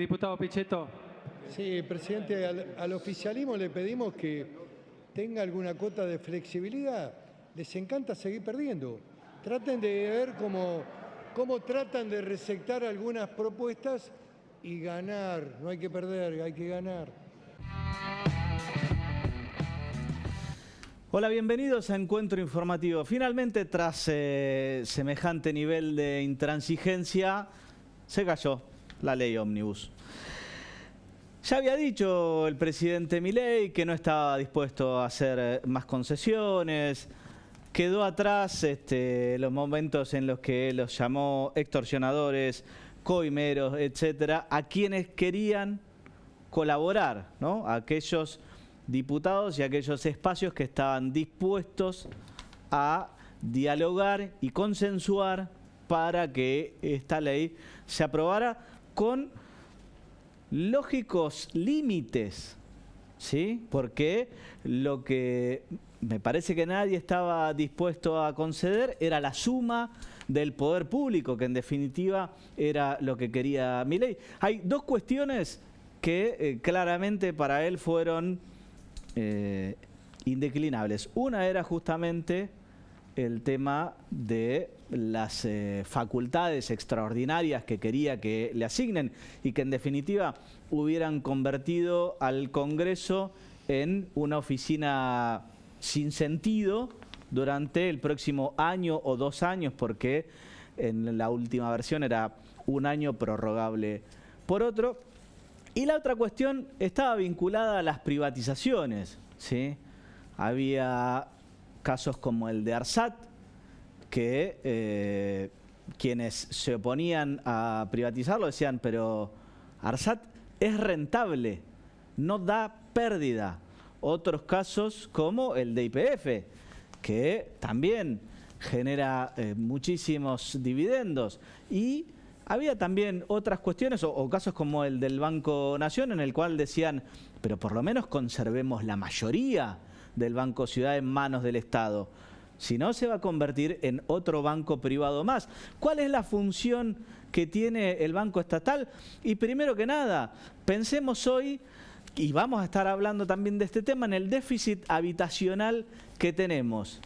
diputado Pichetto. Sí, presidente, al oficialismo le pedimos que tenga alguna cuota de flexibilidad. Les encanta seguir perdiendo. Traten de ver cómo tratan de resectar algunas propuestas y ganar. No hay que perder, hay que ganar. Hola, bienvenidos a Encuentro Informativo. Finalmente, tras semejante nivel de intransigencia, se cayó la ley ómnibus. Ya había dicho el presidente Milei que no estaba dispuesto a hacer más concesiones. Quedó atrás los momentos en los que los llamó extorsionadores, coimeros, etcétera, a quienes querían colaborar, ¿no? A aquellos diputados y aquellos espacios que estaban dispuestos a dialogar y consensuar para que esta ley se aprobara con lógicos límites, ¿sí? Porque lo que me parece que nadie estaba dispuesto a conceder era la suma del poder público, que en definitiva era lo que quería Milei. Hay dos cuestiones que claramente para él fueron indeclinables. Una era justamente el tema de las facultades extraordinarias que quería que le asignen y que en definitiva hubieran convertido al Congreso en una oficina sin sentido durante el próximo año o 2 años, porque en la última versión era 1 año prorrogable por otro. Y la otra cuestión estaba vinculada a las privatizaciones, ¿sí? Había casos como el de ARSAT, que quienes se oponían a privatizarlo decían, pero ARSAT es rentable, no da pérdida. Otros casos como el de YPF, que también genera muchísimos dividendos. Y había también otras cuestiones o casos como el del Banco Nación, en el cual decían, pero por lo menos conservemos la mayoría del Banco Ciudad en manos del Estado. Si no, se va a convertir en otro banco privado más. ¿Cuál es la función que tiene el Banco Estatal? Y primero que nada, pensemos hoy, y vamos a estar hablando también de este tema, en el déficit habitacional que tenemos.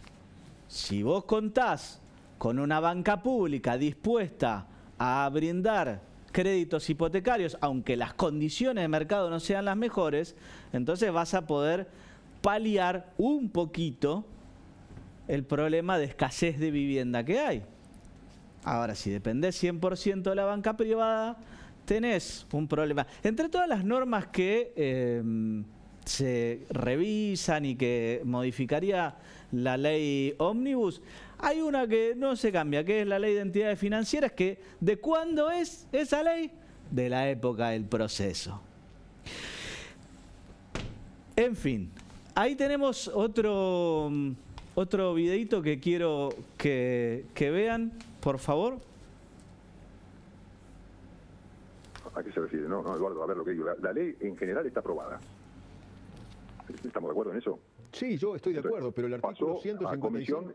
Si vos contás con una banca pública dispuesta a brindar créditos hipotecarios, aunque las condiciones de mercado no sean las mejores, entonces vas a poder paliar un poquito el problema de escasez de vivienda que hay. Ahora, si dependés 100% de la banca privada, tenés un problema. Entre todas las normas que se revisan y que modificaría la ley ómnibus, hay una que no se cambia, que es la ley de entidades financieras, que ¿de cuándo es esa ley? De la época del proceso. En fin, ahí tenemos otro videito que quiero que vean, por favor. ¿A qué se refiere? No, Eduardo, a ver lo que digo. La ley en general está aprobada. ¿Estamos de acuerdo en eso? Sí, yo estoy de acuerdo, pero el artículo 155...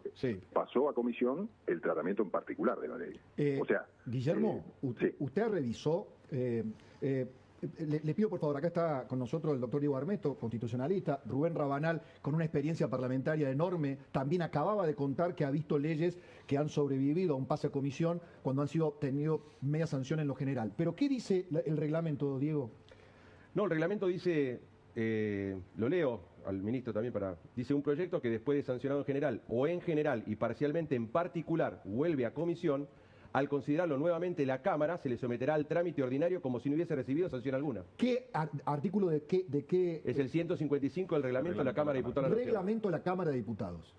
Pasó a comisión el tratamiento en particular de la ley. O sea, Guillermo, usted revisó... le pido por favor, acá está con nosotros el doctor Diego Armesto, constitucionalista, Rubén Rabanal, con una experiencia parlamentaria enorme, también acababa de contar que ha visto leyes que han sobrevivido a un pase a comisión cuando han tenido media sanción en lo general. Pero ¿qué dice el reglamento, Diego? No, el reglamento dice, lo leo al ministro también dice un proyecto que después de sancionado en general o en general y parcialmente en particular vuelve a comisión. Al considerarlo nuevamente la Cámara, se le someterá al trámite ordinario como si no hubiese recibido sanción alguna. ¿Qué artículo de qué? Es el 155 del reglamento de la Cámara de Diputados. Reglamento de la Cámara de Diputados.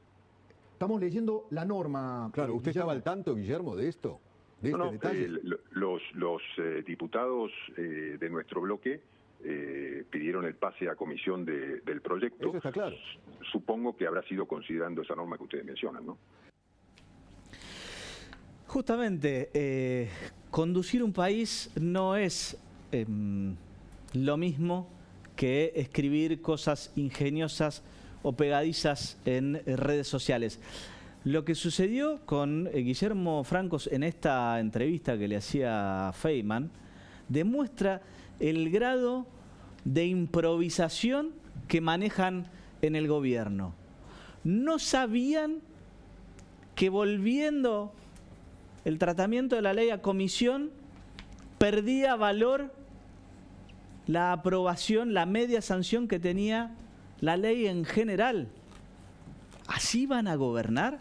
Estamos leyendo la norma. Claro, ¿usted estaba al tanto, Guillermo, de esto? ¿De este detalle? Los diputados de nuestro bloque pidieron el pase a comisión del proyecto. Eso está claro. Supongo que habrá sido considerando esa norma que ustedes mencionan, ¿no? Justamente, conducir un país no es lo mismo que escribir cosas ingeniosas o pegadizas en redes sociales. Lo que sucedió con Guillermo Francos en esta entrevista que le hacía Feynman demuestra el grado de improvisación que manejan en el gobierno. No sabían que volviendo el tratamiento de la ley a comisión perdía valor la aprobación, la media sanción que tenía la ley en general. ¿Así van a gobernar?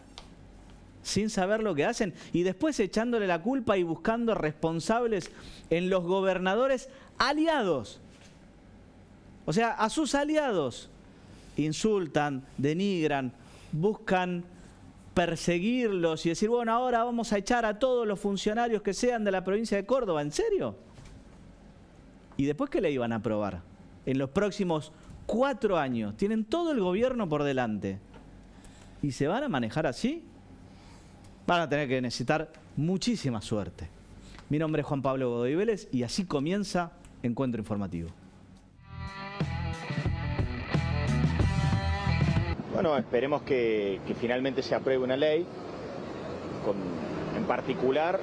Sin saber lo que hacen y después echándole la culpa y buscando responsables en los gobernadores aliados. O sea, a sus aliados insultan, denigran, buscan perseguirlos y decir, bueno, ahora vamos a echar a todos los funcionarios que sean de la provincia de Córdoba. ¿En serio? ¿Y después qué le iban a aprobar? En los próximos 4 años. Tienen todo el gobierno por delante. ¿Y se van a manejar así? Van a tener que necesitar muchísima suerte. Mi nombre es Juan Pablo Godoy Vélez y así comienza Encuentro Informativo. Bueno, esperemos que finalmente se apruebe una ley en particular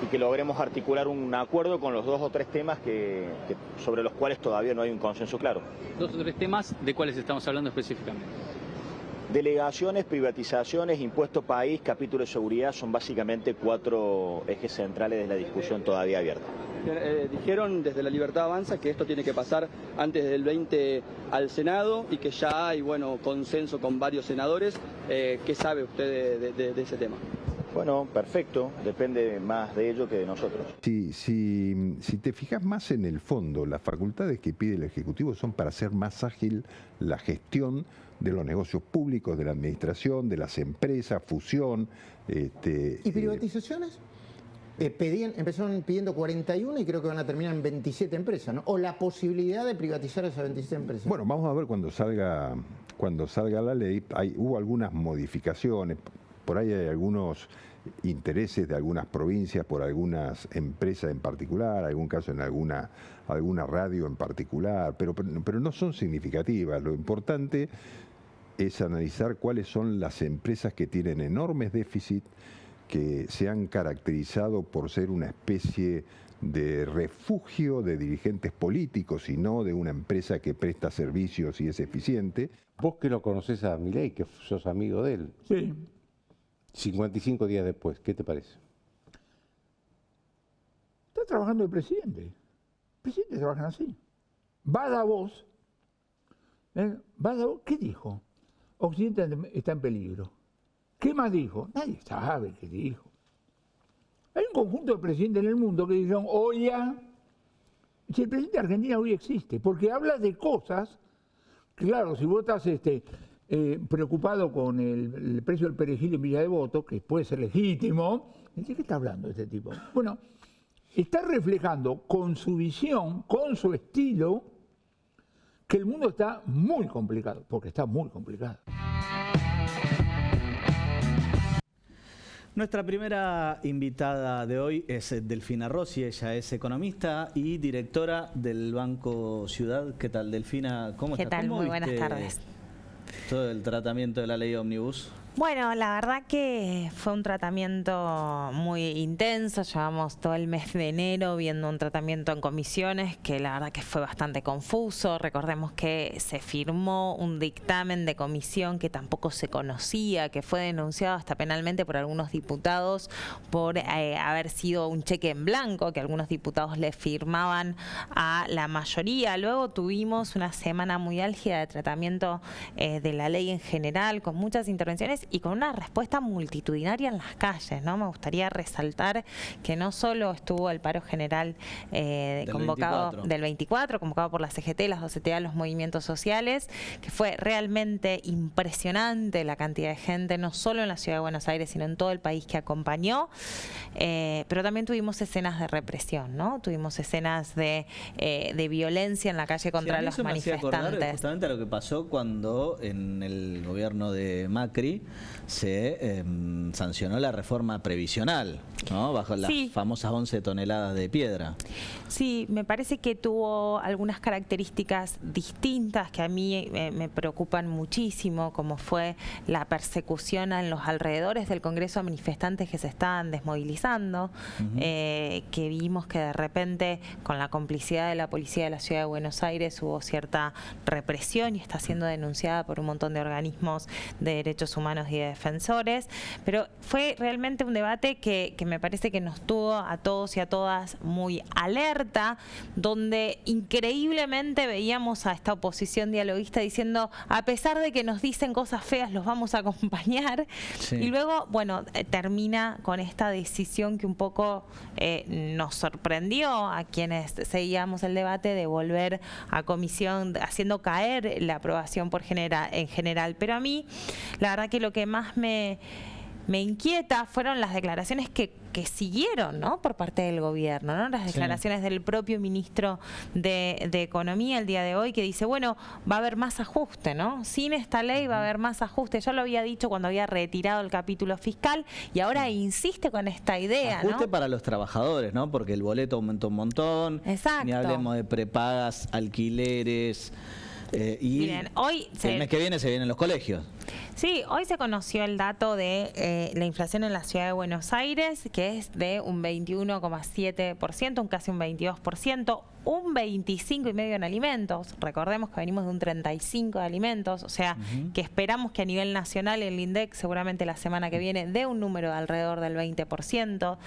y que logremos articular un acuerdo con los 2 o 3 temas sobre los cuales todavía no hay un consenso claro. 2 o 3 temas, ¿de cuáles estamos hablando específicamente? Delegaciones, privatizaciones, impuesto país, capítulo de seguridad son básicamente 4 ejes centrales de la discusión todavía abierta. Dijeron desde La Libertad Avanza que esto tiene que pasar antes del 20 al Senado y que ya hay consenso con varios senadores. ¿Qué sabe usted de ese tema? Bueno, perfecto, depende más de ello que de nosotros. Si te fijas más en el fondo, las facultades que pide el Ejecutivo son para hacer más ágil la gestión de los negocios públicos, de la administración, de las empresas, fusión. ¿Y privatizaciones? Empezaron pidiendo 41 y creo que van a terminar en 27 empresas, ¿no? O la posibilidad de privatizar esas 27 empresas. Bueno, vamos a ver cuando salga la ley. Hubo algunas modificaciones, por ahí hay algunos intereses de algunas provincias por algunas empresas en particular, algún caso en alguna radio en particular, pero no son significativas. Lo importante es analizar cuáles son las empresas que tienen enormes déficits, que se han caracterizado por ser una especie de refugio de dirigentes políticos y no de una empresa que presta servicios y es eficiente. Vos que lo conocés a Milei, que sos amigo de él. Sí. 55 días después, ¿qué te parece? Está trabajando el presidente. El presidente trabaja así. Va a Davos. ¿Qué dijo? Occidente está en peligro. ¿Qué más dijo? Nadie sabe qué dijo. Hay un conjunto de presidentes en el mundo que dijeron, oye, si el presidente de Argentina hoy existe, porque habla de cosas, claro, si vos estás preocupado con el precio del perejil en Villa Devoto, que puede ser legítimo, ¿de qué está hablando este tipo? Bueno, está reflejando con su visión, con su estilo, que el mundo está muy complicado, porque está muy complicado. Nuestra primera invitada de hoy es Delfina Rossi. Ella es economista y directora del Banco Ciudad. ¿Qué tal, Delfina? ¿Cómo estás? ¿Qué tal? Muy buenas tardes. Todo el tratamiento de la ley Ómnibus. Bueno, la verdad que fue un tratamiento muy intenso. Llevamos todo el mes de enero viendo un tratamiento en comisiones que la verdad que fue bastante confuso. Recordemos que se firmó un dictamen de comisión que tampoco se conocía, que fue denunciado hasta penalmente por algunos diputados por haber sido un cheque en blanco, que algunos diputados le firmaban a la mayoría. Luego tuvimos una semana muy álgida de tratamiento de la ley en general, con muchas intervenciones y con una respuesta multitudinaria en las calles, ¿no? Me gustaría resaltar que no solo estuvo el paro general convocado del 24, convocado por la CGT, las OCTA, los movimientos sociales, que fue realmente impresionante la cantidad de gente, no solo en la ciudad de Buenos Aires, sino en todo el país que acompañó, pero también tuvimos escenas de represión, ¿no? Tuvimos escenas de violencia en la calle contra los manifestantes. Me hacía acordar justamente a lo que pasó cuando en el gobierno de Macri se sancionó la reforma previsional, ¿no? Bajo las famosas 11 toneladas de piedra. Sí, me parece que tuvo algunas características distintas que a mí me preocupan muchísimo, como fue la persecución en los alrededores del Congreso a manifestantes que se estaban desmovilizando, que vimos que de repente con la complicidad de la policía de la Ciudad de Buenos Aires hubo cierta represión y está siendo denunciada por un montón de organismos de derechos humanos y de defensores, pero fue realmente un debate que me parece que nos tuvo a todos y a todas muy alerta, donde increíblemente veíamos a esta oposición dialoguista diciendo, a pesar de que nos dicen cosas feas, los vamos a acompañar. Sí. Y luego, bueno, termina con esta decisión que un poco nos sorprendió a quienes seguíamos el debate de volver a comisión, haciendo caer la aprobación en general. Pero a mí, la verdad que lo que más me inquieta fueron las declaraciones que siguieron, ¿no?, por parte del gobierno, ¿no? Las declaraciones del propio ministro de Economía el día de hoy, que dice, bueno, va a haber más ajuste, ¿no? Sin esta ley va a haber más ajuste. Yo lo había dicho cuando había retirado el capítulo fiscal y ahora insiste con esta idea, ajuste, ¿no? para los trabajadores, ¿no? Porque el boleto aumentó un montón. Exacto. Ni hablemos de prepagas, alquileres. Y miren, hoy el mes que viene se vienen los colegios. Sí, hoy se conoció el dato de la inflación en la Ciudad de Buenos Aires, que es de un 21,7%, casi un 22%, un 25,5% en alimentos. Recordemos que venimos de un 35% de alimentos, o sea, que esperamos que a nivel nacional el INDEC seguramente la semana que viene dé un número de alrededor del 20%.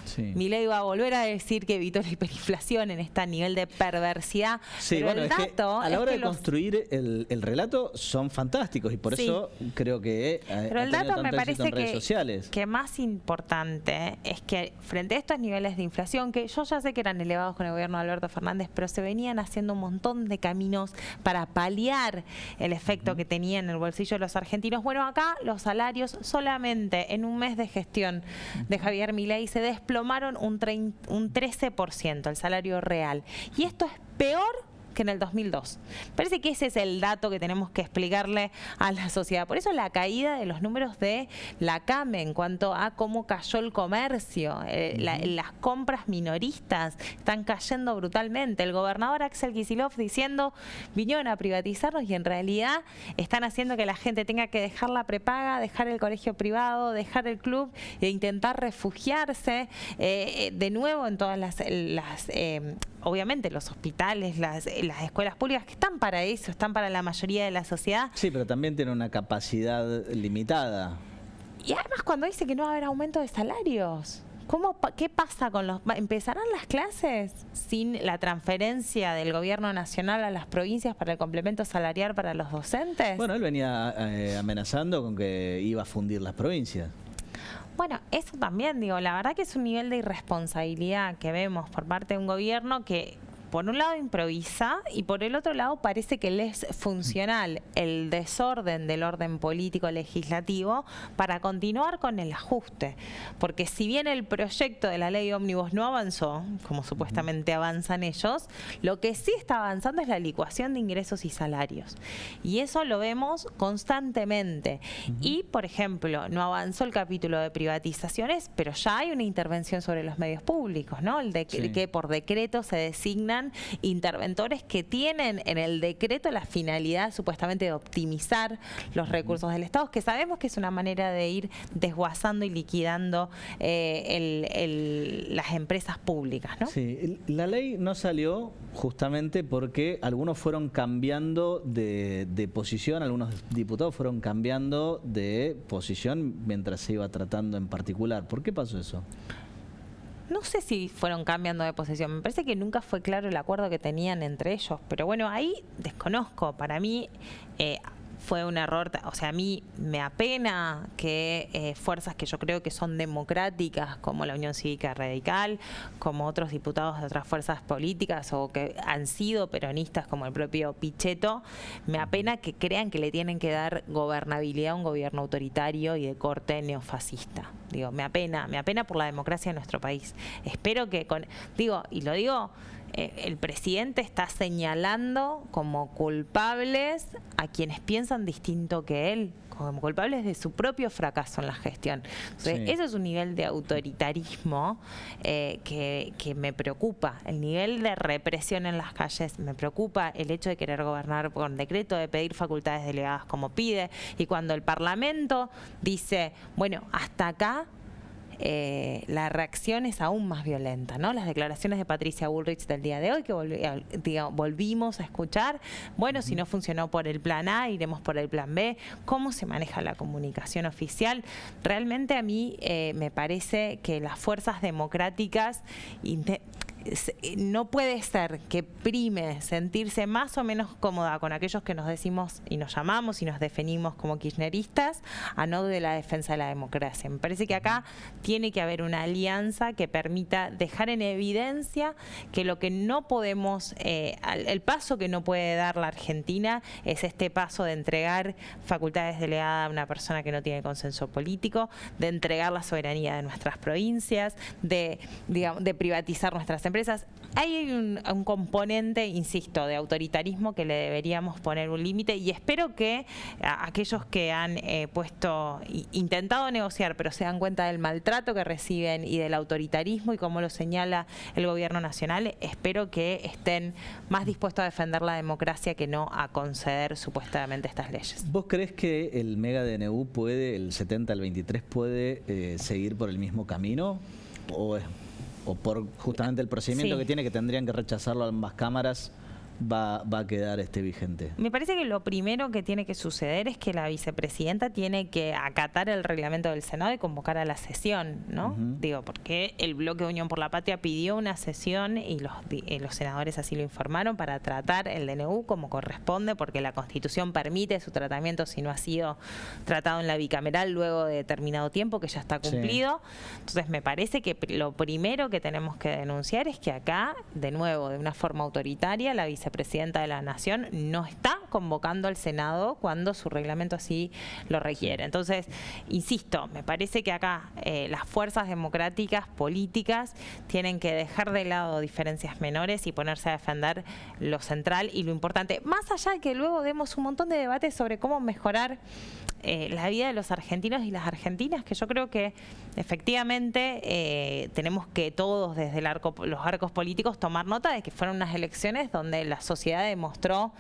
Sí. Milei va a volver a decir que evitó la hiperinflación en este nivel de perversidad. Sí, pero bueno, el dato a la hora de construir el relato son fantásticos y por eso creo que pero el dato me parece sociales. Que más importante es que frente a estos niveles de inflación, que yo ya sé que eran elevados con el gobierno de Alberto Fernández, pero se venían haciendo un montón de caminos para paliar el efecto que tenía en el bolsillo de los argentinos. Bueno, acá los salarios solamente en un mes de gestión de Javier Milei se desplomaron un 13%, el salario real. Y esto es peor que en el 2002. Parece que ese es el dato que tenemos que explicarle a la sociedad. Por eso la caída de los números de la CAME en cuanto a cómo cayó el comercio, las compras minoristas están cayendo brutalmente. El gobernador Axel Kicillof diciendo, vinieron a privatizarnos y en realidad están haciendo que la gente tenga que dejar la prepaga, dejar el colegio privado, dejar el club e intentar refugiarse de nuevo en todas las obviamente los hospitales, las escuelas públicas, que están para eso, están para la mayoría de la sociedad. Sí, pero también tienen una capacidad limitada. Y además cuando dice que no va a haber aumento de salarios, ¿qué pasa con los... ¿Empezarán las clases sin la transferencia del gobierno nacional a las provincias para el complemento salarial para los docentes? Bueno, él venía amenazando con que iba a fundir las provincias. Bueno, eso también, digo, la verdad que es un nivel de irresponsabilidad que vemos por parte de un gobierno que por un lado improvisa y por el otro lado parece que le es funcional el desorden del orden político legislativo para continuar con el ajuste. Porque si bien el proyecto de la ley ómnibus no avanzó, como supuestamente avanzan ellos, lo que sí está avanzando es la licuación de ingresos y salarios. Y eso lo vemos constantemente. Y, por ejemplo, no avanzó el capítulo de privatizaciones, pero ya hay una intervención sobre los medios públicos, ¿no? Que por decreto se designan interventores que tienen en el decreto la finalidad supuestamente de optimizar los recursos del Estado, que sabemos que es una manera de ir desguazando y liquidando las empresas públicas, ¿no? Sí, la ley no salió justamente porque algunos fueron cambiando de posición, algunos diputados fueron cambiando de posición mientras se iba tratando en particular. ¿Por qué pasó eso? No sé si fueron cambiando de posición, me parece que nunca fue claro el acuerdo que tenían entre ellos, pero bueno, ahí desconozco, para mí fue un error, o sea, a mí me apena que fuerzas que yo creo que son democráticas, como la Unión Cívica Radical, como otros diputados de otras fuerzas políticas o que han sido peronistas como el propio Pichetto, me apena que crean que le tienen que dar gobernabilidad a un gobierno autoritario y de corte neofascista. Digo, me apena por la democracia de nuestro país. Espero que y lo digo el presidente está señalando como culpables a quienes piensan distinto que él, como culpables de su propio fracaso en la gestión. Entonces, Sí. eso es un nivel de autoritarismo que me preocupa. El nivel de represión en las calles me preocupa. El hecho de querer gobernar con decreto, de pedir facultades delegadas como pide. Y cuando el Parlamento dice, bueno, hasta acá, la reacción es aún más violenta, ¿no? Las declaraciones de Patricia Bullrich del día de hoy, que volvimos a escuchar, bueno, si no funcionó por el plan A, iremos por el plan B. ¿Cómo se maneja la comunicación oficial? Realmente a mí me parece que las fuerzas democráticas no puede ser que prime sentirse más o menos cómoda con aquellos que nos decimos y nos llamamos y nos definimos como kirchneristas, a no de la defensa de la democracia. Me parece que acá tiene que haber una alianza que permita dejar en evidencia que lo que no podemos, el paso que no puede dar la Argentina es este paso de entregar facultades delegadas a una persona que no tiene consenso político, de entregar la soberanía de nuestras provincias, de privatizar nuestras empresas. Hay un componente, insisto, de autoritarismo que le deberíamos poner un límite, y espero que aquellos que han intentado negociar, pero se dan cuenta del maltrato que reciben y del autoritarismo y cómo lo señala el gobierno nacional, espero que estén más dispuestos a defender la democracia que no a conceder supuestamente estas leyes. ¿Vos crees que el mega DNU puede, el 70 al 23, puede seguir por el mismo camino? ¿O por justamente el procedimiento que tiene, que tendrían que rechazarlo ambas cámaras, va a quedar vigente? Me parece que lo primero que tiene que suceder es que la vicepresidenta tiene que acatar el reglamento del Senado y convocar a la sesión, ¿no? Digo, porque el bloque de Unión por la Patria pidió una sesión y los senadores así lo informaron para tratar el DNU como corresponde, porque la Constitución permite su tratamiento si no ha sido tratado en la bicameral luego de determinado tiempo que ya está cumplido. Sí. Entonces me parece que lo primero que tenemos que denunciar es que acá, de nuevo, de una forma autoritaria, la vicepresidenta de la Nación no está convocando al Senado cuando su reglamento así lo requiere. Entonces, insisto, me parece que acá las fuerzas democráticas, políticas, tienen que dejar de lado diferencias menores y ponerse a defender lo central y lo importante. Más allá de que luego demos un montón de debates sobre cómo mejorar la vida de los argentinos y las argentinas, que yo creo que efectivamente tenemos que todos desde los arcos políticos tomar nota de que fueron unas elecciones donde la sociedad demostró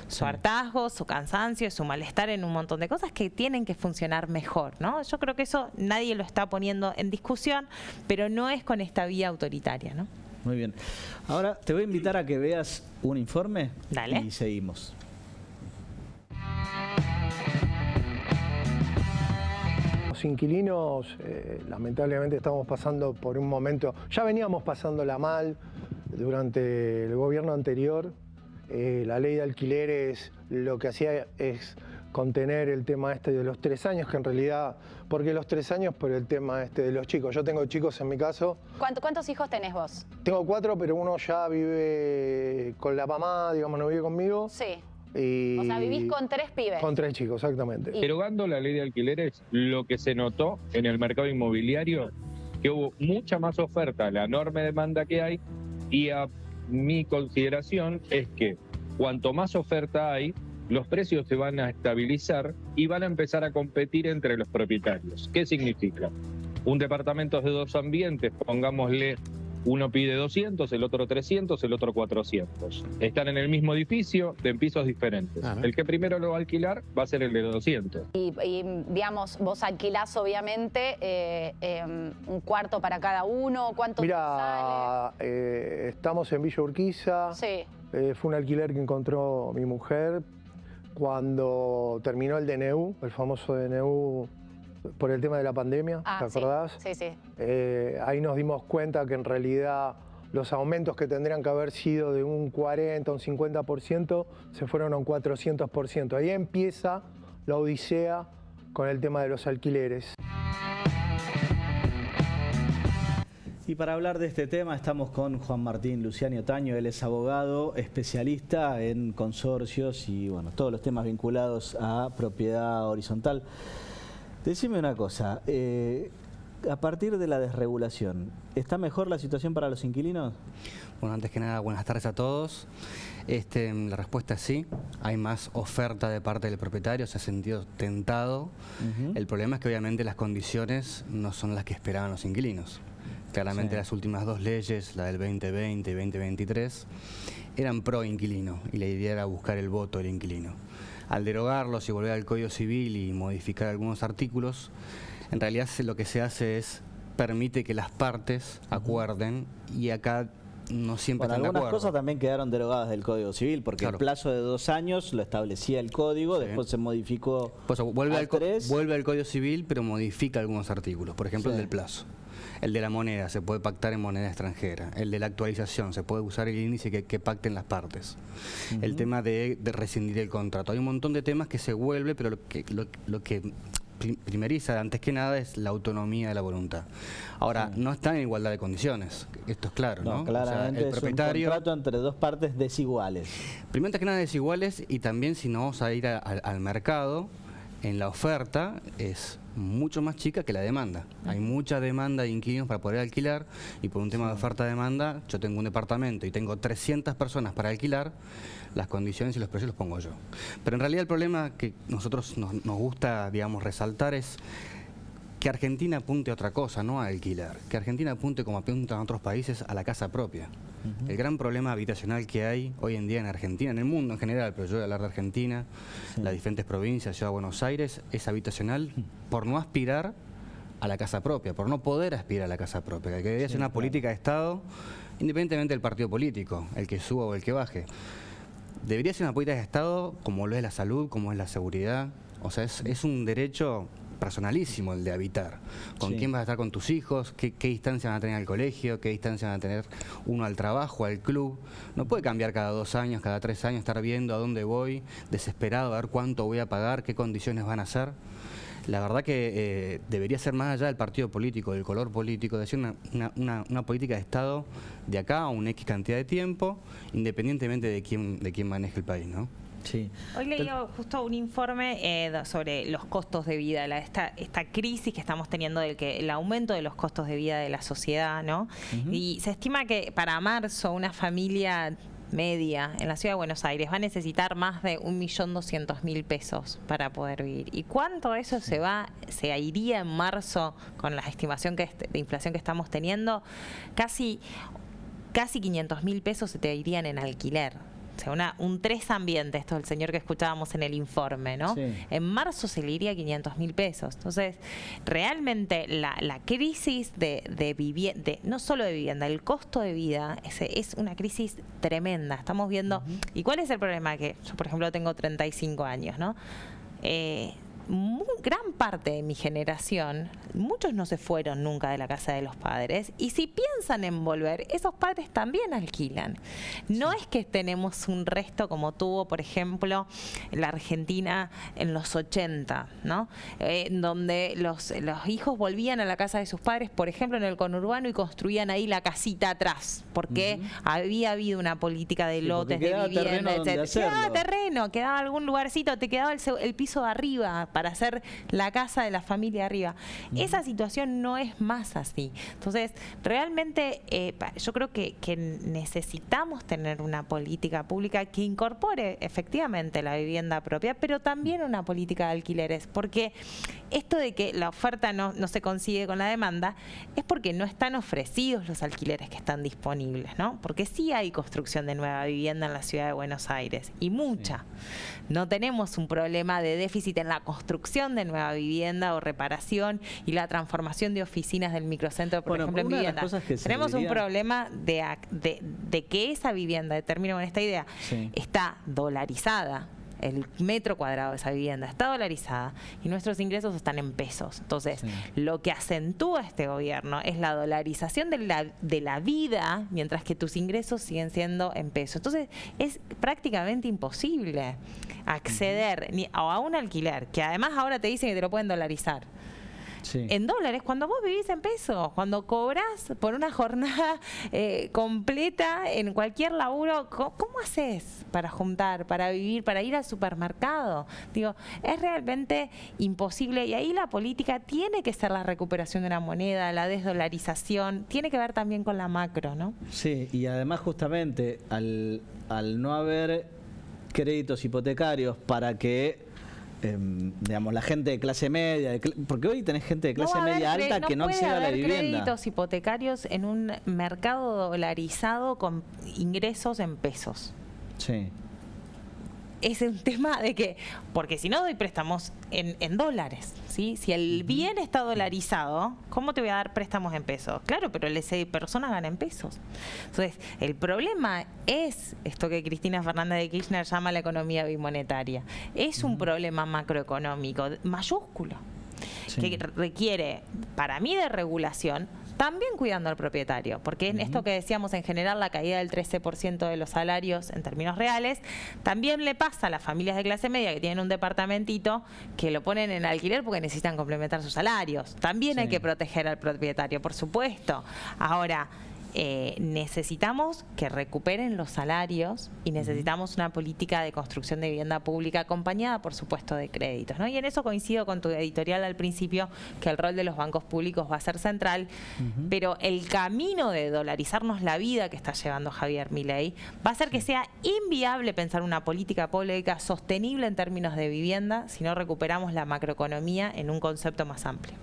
su hartazgo, su cansancio, su malestar en un montón de cosas que tienen que funcionar mejor, ¿no? Yo creo que eso nadie lo está poniendo en discusión, pero no es con esta vía autoritaria, ¿no? Muy bien. Ahora te voy a invitar a que veas un informe. Dale. Y seguimos. Los inquilinos, lamentablemente estamos pasando por un momento, ya veníamos pasándola mal durante el gobierno anterior. La ley de alquileres lo que hacía es contener el tema de los 3 años, que en realidad, ¿por qué los 3 años? Por el tema de los chicos. Yo tengo chicos en mi caso. ¿Cuántos hijos tenés vos? Tengo 4, pero uno ya vive con la mamá, digamos, no vive conmigo. Sí. Y o sea, vivís con 3 pibes. Con 3 chicos, exactamente. Derogando la ley de alquileres, lo que se notó en el mercado inmobiliario, que hubo mucha más oferta a la enorme demanda que hay, y a mi consideración es que cuanto más oferta hay, los precios se van a estabilizar y van a empezar a competir entre los propietarios. ¿Qué significa? Un departamento de 2 ambientes, pongámosle, uno pide 200, el otro 300, el otro 400. Están en el mismo edificio, de pisos diferentes. El que primero lo va a alquilar va a ser el de 200. Y digamos, vos alquilás obviamente un cuarto para cada uno. ¿Cuánto sale? Estamos en Villa Urquiza. Sí. Fue un alquiler que encontró mi mujer cuando terminó el DNU, el famoso DNU, por el tema de la pandemia, ¿te acordás? Sí, sí. Ahí nos dimos cuenta que en realidad los aumentos que tendrían que haber sido de un 40, un 50%, se fueron a un 400%. Ahí empieza la odisea con el tema de los alquileres. Y para hablar de este tema estamos con Juan Martín Luciani Otaño. Él es abogado, especialista en consorcios y bueno, todos los temas vinculados a propiedad horizontal. Decime una cosa, a partir de la desregulación, ¿está mejor la situación para los inquilinos? Bueno, antes que nada, buenas tardes a todos. La respuesta es sí, hay más oferta de parte del propietario, se ha sentido tentado. El problema es que obviamente las condiciones no son las que esperaban los inquilinos. Claramente las últimas dos leyes, la del 2020 y 2023, eran pro inquilino y la idea era buscar el voto del inquilino. Al derogarlos y volver al Código Civil y modificar algunos artículos, en realidad lo que se hace es permite que las partes acuerden y acá no siempre están de acuerdo. Algunas cosas también quedaron derogadas del Código Civil porque el plazo de 2 años lo establecía el Código, después se modificó vuelve al Código Civil pero modifica algunos artículos, por ejemplo el del plazo. El de la moneda, se puede pactar en moneda extranjera. El de la actualización, se puede usar el índice que pacten las partes. El tema de rescindir el contrato. Hay un montón de temas que se vuelve, pero lo que primeriza antes que nada es la autonomía de la voluntad. Ahora, no están en igualdad de condiciones, esto es claro, ¿no? Claramente el propietario, es un contrato entre dos partes desiguales. Primero, antes que nada desiguales, y también si no vamos a ir al mercado, en la oferta es mucho más chica que la demanda. Hay mucha demanda de inquilinos para poder alquilar y por un tema de oferta-demanda, yo tengo un departamento y tengo 300 personas para alquilar, las condiciones y los precios los pongo yo. Pero en realidad el problema que nosotros nos gusta, digamos, resaltar es que Argentina apunte a otra cosa, no a alquilar. Que Argentina apunte, como apuntan otros países, a la casa propia. El gran problema habitacional que hay hoy en día en Argentina, en el mundo en general, pero yo voy a hablar de Argentina, las diferentes provincias, Ciudad de Buenos Aires, es habitacional por no aspirar a la casa propia, por no poder aspirar a la casa propia. Que debería ser una política de Estado, independientemente del partido político, el que suba o el que baje. Debería ser una política de Estado como lo es la salud, como es la seguridad. O sea, es un derecho personalísimo el de habitar. ¿Con quién vas a estar con tus hijos? ¿Qué distancia van a tener al colegio? ¿Qué distancia van a tener uno al trabajo, al club? No puede cambiar cada 2 años, cada 3 años, estar viendo a dónde voy, desesperado, a ver cuánto voy a pagar, qué condiciones van a ser. La verdad que debería ser más allá del partido político, del color político, decir una política de Estado de acá a una X cantidad de tiempo, independientemente de quién maneje el país, ¿no? Sí. Hoy leí justo un informe sobre los costos de vida, esta crisis que estamos teniendo el aumento de los costos de vida de la sociedad, ¿no? Y se estima que para marzo una familia media en la Ciudad de Buenos Aires va a necesitar más de 1.200.000 pesos para poder vivir. ¿Y cuánto de eso se iría en marzo con la estimación de inflación que estamos teniendo? Casi 500.000 pesos se te irían en alquiler. O sea, un 3 ambiente, esto es el señor que escuchábamos en el informe, ¿no? En marzo se le iría 500.000 pesos. Entonces, realmente la crisis de vivienda, no solo de vivienda, el costo de vida es una crisis tremenda. Estamos viendo, ¿y cuál es el problema? Que yo, por ejemplo, tengo 35 años, ¿no? Gran parte de mi generación, muchos no se fueron nunca de la casa de los padres y si piensan en volver, esos padres también alquilan. No es que tenemos un resto como tuvo, por ejemplo, la Argentina en los 80, ¿no? Donde los hijos volvían a la casa de sus padres, por ejemplo, en el conurbano y construían ahí la casita atrás, porque había habido una política de lotes, de vivienda, etc. Quedaba terreno, quedaba algún lugarcito, te quedaba el piso de arriba para hacer la casa de la familia arriba. Esa situación no es más así. Entonces, realmente yo creo que necesitamos tener una política pública que incorpore efectivamente la vivienda propia, pero también una política de alquileres, porque esto de que la oferta no se consigue con la demanda es porque no están ofrecidos los alquileres que están disponibles, ¿no? Porque sí hay construcción de nueva vivienda en la Ciudad de Buenos Aires, y mucha. No tenemos un problema de déficit en la construcción de nueva vivienda o reparación y la transformación de oficinas del microcentro, por ejemplo, en vivienda. Tenemos un problema de que esa vivienda, termino con esta idea, está dolarizada. El metro cuadrado de esa vivienda está dolarizada y nuestros ingresos están en pesos. Entonces, lo que acentúa este gobierno es la dolarización de la vida, mientras que tus ingresos siguen siendo en pesos. Entonces, es prácticamente imposible acceder a un alquiler, que además ahora te dicen que te lo pueden dolarizar. en dólares cuando vos vivís en pesos, cuando cobrás por una jornada completa en cualquier laburo. ¿Cómo haces para juntar, para vivir, para ir al supermercado? Digo, es realmente imposible, y ahí la política tiene que ser la recuperación de una moneda, la desdolarización, tiene que ver también con la macro, ¿no? Sí, y además justamente al no haber créditos hipotecarios para que digamos, la gente de clase media, porque hoy tenés gente de clase media alta que no accede a la vivienda. No puede haber créditos hipotecarios en un mercado dolarizado con ingresos en pesos. Sí. Es un tema de que, porque si no doy préstamos en dólares, ¿sí? Si el bien está dolarizado, ¿cómo te voy a dar préstamos en pesos? Claro, pero el persona gana en pesos. Entonces, el problema es esto que Cristina Fernández de Kirchner llama la economía bimonetaria. Es un problema macroeconómico mayúsculo, que requiere, para mí, de regulación, también cuidando al propietario, porque en esto que decíamos en general, la caída del 13% de los salarios en términos reales, también le pasa a las familias de clase media que tienen un departamentito que lo ponen en alquiler porque necesitan complementar sus salarios. También hay que proteger al propietario, por supuesto. Ahora, necesitamos que recuperen los salarios y necesitamos una política de construcción de vivienda pública acompañada, por supuesto, de créditos, ¿no? Y en eso coincido con tu editorial al principio, que el rol de los bancos públicos va a ser central, pero el camino de dolarizarnos la vida que está llevando Javier Milei va a hacer que sea inviable pensar una política pública sostenible en términos de vivienda si no recuperamos la macroeconomía en un concepto más amplio.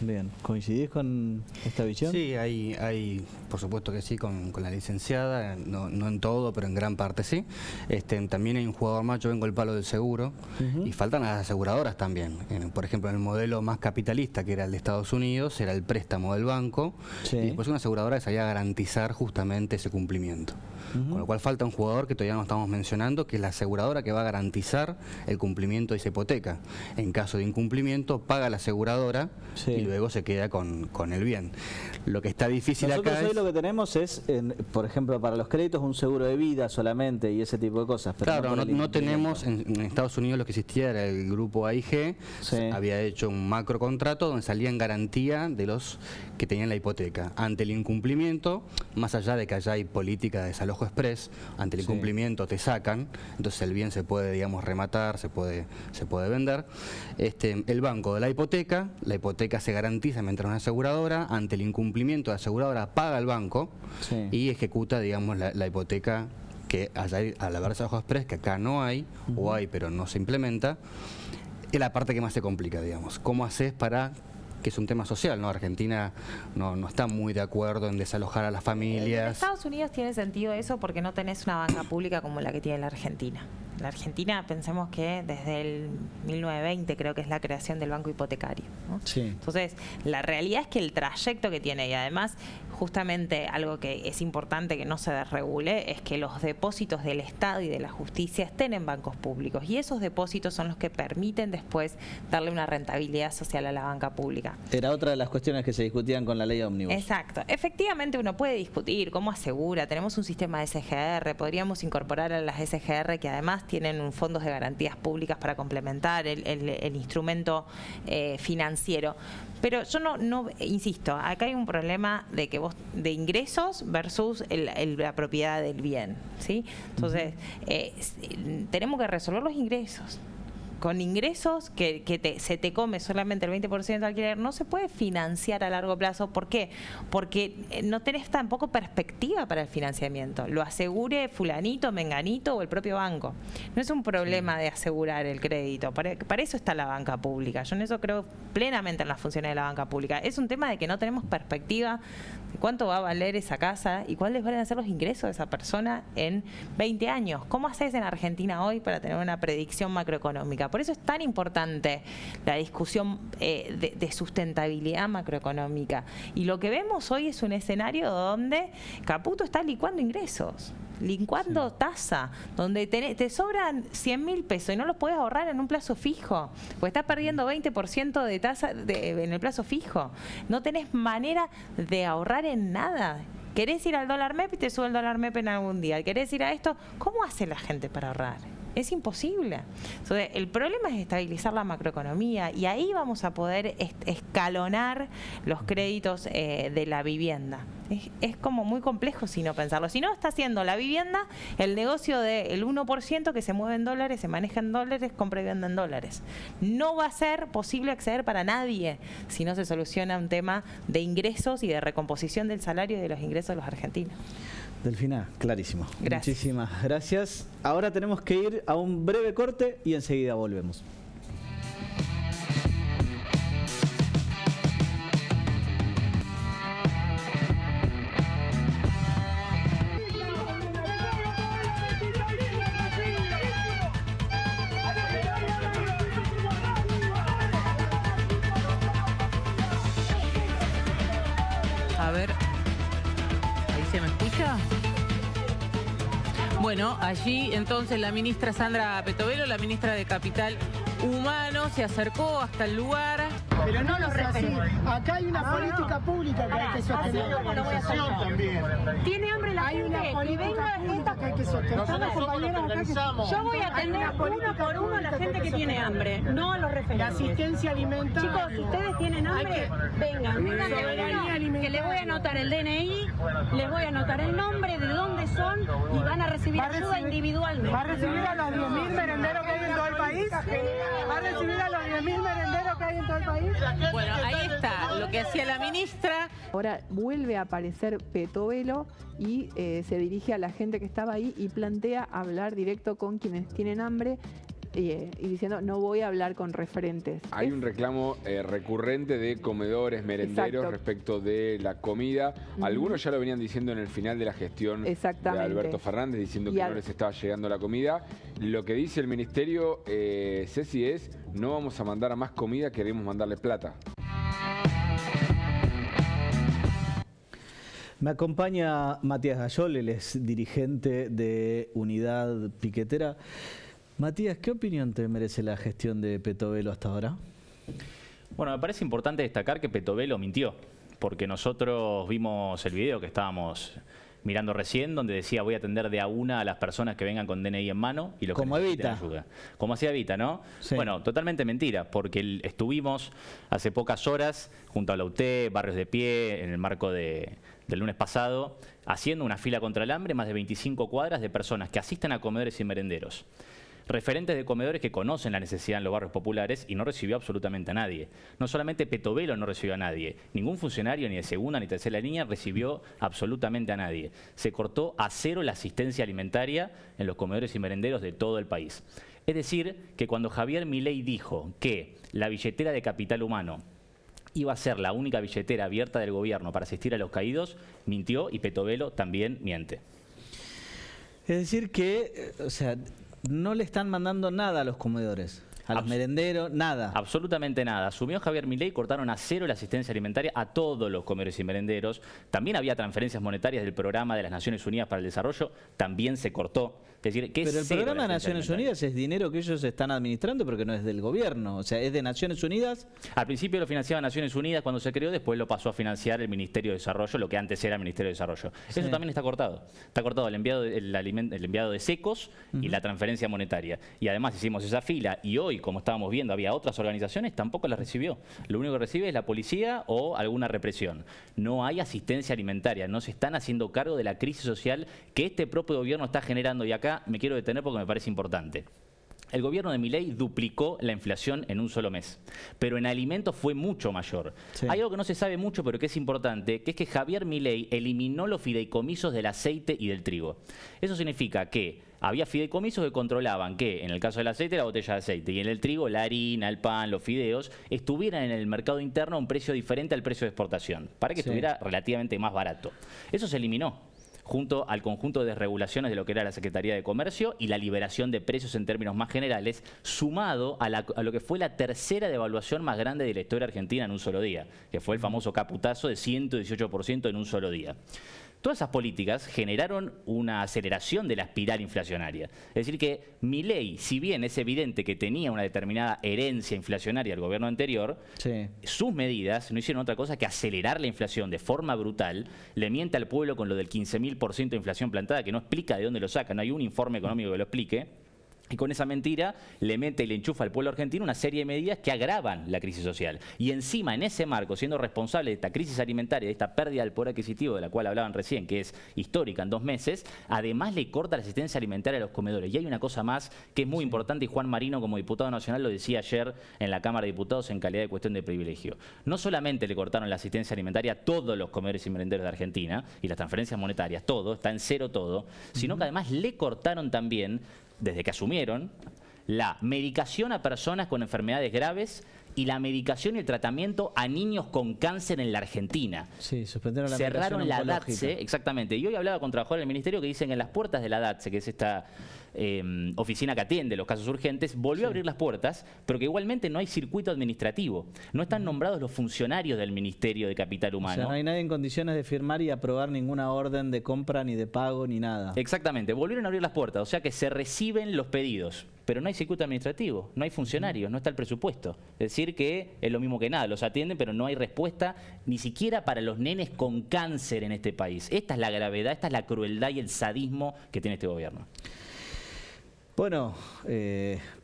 Bien, ¿coincidís con esta visión? Sí, hay por supuesto que sí, con la licenciada, no en todo, pero en gran parte sí. También hay un jugador más, yo vengo del palo del seguro, y faltan las aseguradoras también. Por ejemplo, en el modelo más capitalista, que era el de Estados Unidos, era el préstamo del banco, y después una aseguradora que salía a garantizar justamente ese cumplimiento. Con lo cual falta un jugador que todavía no estamos mencionando, que es la aseguradora que va a garantizar el cumplimiento de esa hipoteca. En caso de incumplimiento, paga la aseguradora y luego se queda con el bien. Lo que está difícil Nosotros acá hoy es... lo que tenemos es, por ejemplo, para los créditos, un seguro de vida solamente y ese tipo de cosas. Pero claro, no tenemos, en Estados Unidos lo que existía era el grupo AIG, había hecho un macro contrato donde salía en garantía de los que tenían la hipoteca. Ante el incumplimiento, más allá de que allá hay política de desalojo express, ante el incumplimiento te sacan, entonces el bien se puede, digamos, rematar, se puede vender. El banco de la hipoteca se garantiza mientras una aseguradora, ante el incumplimiento la aseguradora paga al banco y ejecuta, digamos, la hipoteca, que allá hay, al haber desalojo express, que acá no hay, o hay pero no se implementa, es la parte que más se complica, digamos. ¿Cómo haces para...? Que es un tema social, ¿no? Argentina no está muy de acuerdo en desalojar a las familias. En Estados Unidos tiene sentido eso porque no tenés una banca pública como la que tiene la Argentina. La Argentina, pensemos que desde el 1920 creo que es la creación del banco hipotecario, ¿no? Entonces, la realidad es que el trayecto que tiene, y además justamente algo que es importante que no se desregule, es que los depósitos del Estado y de la justicia estén en bancos públicos, y esos depósitos son los que permiten después darle una rentabilidad social a la banca pública. Era otra de las cuestiones que se discutían con la ley ómnibus. Exacto. Efectivamente uno puede discutir cómo asegura, tenemos un sistema de SGR, podríamos incorporar a las SGR que además tienen fondos de garantías públicas para complementar el instrumento financiero. Pero yo no insisto, acá hay un problema de que de ingresos versus la propiedad del bien, ¿sí? Entonces, tenemos que resolver los ingresos. Con ingresos que se te come solamente el 20% de alquiler, no se puede financiar a largo plazo. ¿Por qué? Porque no tenés tampoco perspectiva para el financiamiento. Lo asegure fulanito, menganito o el propio banco. No es un problema de asegurar el crédito. Para eso está la banca pública. Yo en eso creo plenamente en las funciones de la banca pública. Es un tema de que no tenemos perspectiva de cuánto va a valer esa casa y cuáles van a ser los ingresos de esa persona en 20 años. ¿Cómo haces en Argentina hoy para tener una predicción macroeconómica? Por eso es tan importante la discusión de sustentabilidad macroeconómica. Y lo que vemos hoy es un escenario donde Caputo está licuando ingresos, licuando tasa, donde te sobran 100.000 pesos y no los puedes ahorrar en un plazo fijo, porque estás perdiendo 20% de tasa en el plazo fijo. No tenés manera de ahorrar en nada. ¿Querés ir al dólar MEP y te sube el dólar MEP en algún día? ¿Querés ir a esto? ¿Cómo hace la gente para ahorrar? Es imposible. Entonces, el problema es estabilizar la macroeconomía y ahí vamos a poder escalonar los créditos de la vivienda. Es como muy complejo si no pensarlo. Si no está haciendo la vivienda el negocio del 1% que se mueve en dólares, se maneja en dólares, compra y vende en dólares. No va a ser posible acceder para nadie si no se soluciona un tema de ingresos y de recomposición del salario y de los ingresos de los argentinos. Delfina, clarísimo. Gracias. Muchísimas gracias. Ahora tenemos que ir a un breve corte y enseguida volvemos. A ver, ¿ahí se me escucha? Bueno, allí entonces la ministra Sandra Petovelo, la ministra de Capital Humano, se acercó hasta el lugar. Pero no lo referí. Acá hay una política pública que hay que sostener. Tiene hambre la gente. Hay una política pública que hay que sostener. Nosotros somos los que organizamos. Yo voy a atender uno por uno a la gente que tiene hambre, no a los referentes. La asistencia alimentaria. Chicos, si ustedes tienen hambre, vengan de uno, que les voy a anotar el DNI, les voy a anotar el nombre, de dónde son y van a recibir ayuda individualmente. ¿Va a recibir a los 10.000 merenderos que hay en todo el país? ¿Va a recibir a los 10.000 merenderos que hay en todo el país? Bueno, ahí está lo que hacía la ministra. Ahora vuelve a aparecer Petovelo y se dirige a la gente que estaba ahí y plantea hablar directo con quienes tienen hambre y diciendo no voy a hablar con referentes. Hay un reclamo recurrente de comedores, merenderos. Exacto. Respecto de la comida. Algunos ya lo venían diciendo en el final de la gestión de Alberto Fernández, diciendo que no les estaba llegando la comida. Lo que dice el ministerio, Ceci, es no vamos a mandar a más comida, queremos mandarle plata. Me acompaña Matías Gayol, él es dirigente de Unidad Piquetera. Matías, ¿qué opinión te merece la gestión de Petovelo hasta ahora? Bueno, me parece importante destacar que Petovelo mintió, porque nosotros vimos el video que estábamos mirando recién, donde decía voy a atender de a una a las personas que vengan con DNI en mano y los como que necesiten Evita. ayuda. Como hacía Evita, ¿no? Sí. Bueno, totalmente mentira, porque estuvimos hace pocas horas junto a la UTE, Barrios de Pie, en el marco del lunes pasado, haciendo una fila contra el hambre, más de 25 cuadras de personas que asisten a comedores y merenderos. Referentes de comedores que conocen la necesidad en los barrios populares y no recibió absolutamente a nadie. No solamente Petovelo no recibió a nadie, ningún funcionario ni de segunda ni tercera línea recibió absolutamente a nadie. Se cortó a cero la asistencia alimentaria en los comedores y merenderos de todo el país. Es decir, que cuando Javier Milei dijo que la billetera de Capital Humano iba a ser la única billetera abierta del gobierno para asistir a los caídos, mintió y Petovelo también miente. Es decir que, o sea, no le están mandando nada a los comedores, a los merenderos, nada. Absolutamente nada. Asumió Javier Milei, cortaron a cero la asistencia alimentaria a todos los comedores y merenderos. También había transferencias monetarias del programa de las Naciones Unidas para el Desarrollo, también se cortó. Es decir, que pero el programa de Naciones Unidas es dinero que ellos están administrando porque no es del gobierno, o sea, es de Naciones Unidas. Al principio lo financiaba Naciones Unidas cuando se creó, después lo pasó a financiar el Ministerio de Desarrollo, lo que antes era el Ministerio de Desarrollo. Sí. Eso también está cortado. Está cortado el enviado de secos y la transferencia monetaria. Y además hicimos esa fila y hoy, como estábamos viendo, había otras organizaciones, tampoco las recibió. Lo único que recibe es la policía o alguna represión. No hay asistencia alimentaria, no se están haciendo cargo de la crisis social que este propio gobierno está generando. Y acá me quiero detener porque me parece importante. El gobierno de Milei duplicó la inflación en un solo mes, pero en alimentos fue mucho mayor. Sí. Hay algo que no se sabe mucho, pero que es importante, que es que Javier Milei eliminó los fideicomisos del aceite y del trigo. Eso significa que había fideicomisos que controlaban que, en el caso del aceite, la botella de aceite, y en el trigo, la harina, el pan, los fideos, estuvieran en el mercado interno a un precio diferente al precio de exportación, para que estuviera relativamente más barato. Eso se eliminó, junto al conjunto de desregulaciones de lo que era la Secretaría de Comercio y la liberación de precios en términos más generales, sumado a lo que fue la tercera devaluación más grande de la historia argentina en un solo día, que fue el famoso caputazo de 118% en un solo día. Todas esas políticas generaron una aceleración de la espiral inflacionaria. Es decir que Milei, si bien es evidente que tenía una determinada herencia inflacionaria del gobierno anterior, sus medidas no hicieron otra cosa que acelerar la inflación de forma brutal. Le miente al pueblo con lo del 15.000% de inflación plantada, que no explica de dónde lo saca, no hay un informe económico que lo explique. Y con esa mentira le mete y le enchufa al pueblo argentino una serie de medidas que agravan la crisis social. Y encima, en ese marco, siendo responsable de esta crisis alimentaria, de esta pérdida del poder adquisitivo de la cual hablaban recién, que es histórica en 2 meses, además le corta la asistencia alimentaria a los comedores. Y hay una cosa más que es muy importante, y Juan Marino, como diputado nacional, lo decía ayer en la Cámara de Diputados en calidad de cuestión de privilegio. No solamente le cortaron la asistencia alimentaria a todos los comedores y merenderos de Argentina, y las transferencias monetarias, todo, está en cero todo, sino que además le cortaron también, desde que asumieron, la medicación a personas con enfermedades graves y la medicación y el tratamiento a niños con cáncer en la Argentina. Sí, suspendieron la Cerraron la oncológica. DATSE, exactamente. Y hoy hablaba con trabajadores del Ministerio que dicen que en las puertas de la DATSE, que es esta oficina que atiende los casos urgentes, volvió a abrir las puertas, pero que igualmente no hay circuito administrativo. No están nombrados los funcionarios del Ministerio de Capital Humano. O sea, no hay nadie en condiciones de firmar y aprobar ninguna orden de compra, ni de pago, ni nada. Exactamente, volvieron a abrir las puertas, o sea que se reciben los pedidos, pero no hay circuito administrativo, no hay funcionarios, no está el presupuesto. Es decir que es lo mismo que nada, los atienden, pero no hay respuesta ni siquiera para los nenes con cáncer en este país. Esta es la gravedad, esta es la crueldad y el sadismo que tiene este gobierno. Bueno,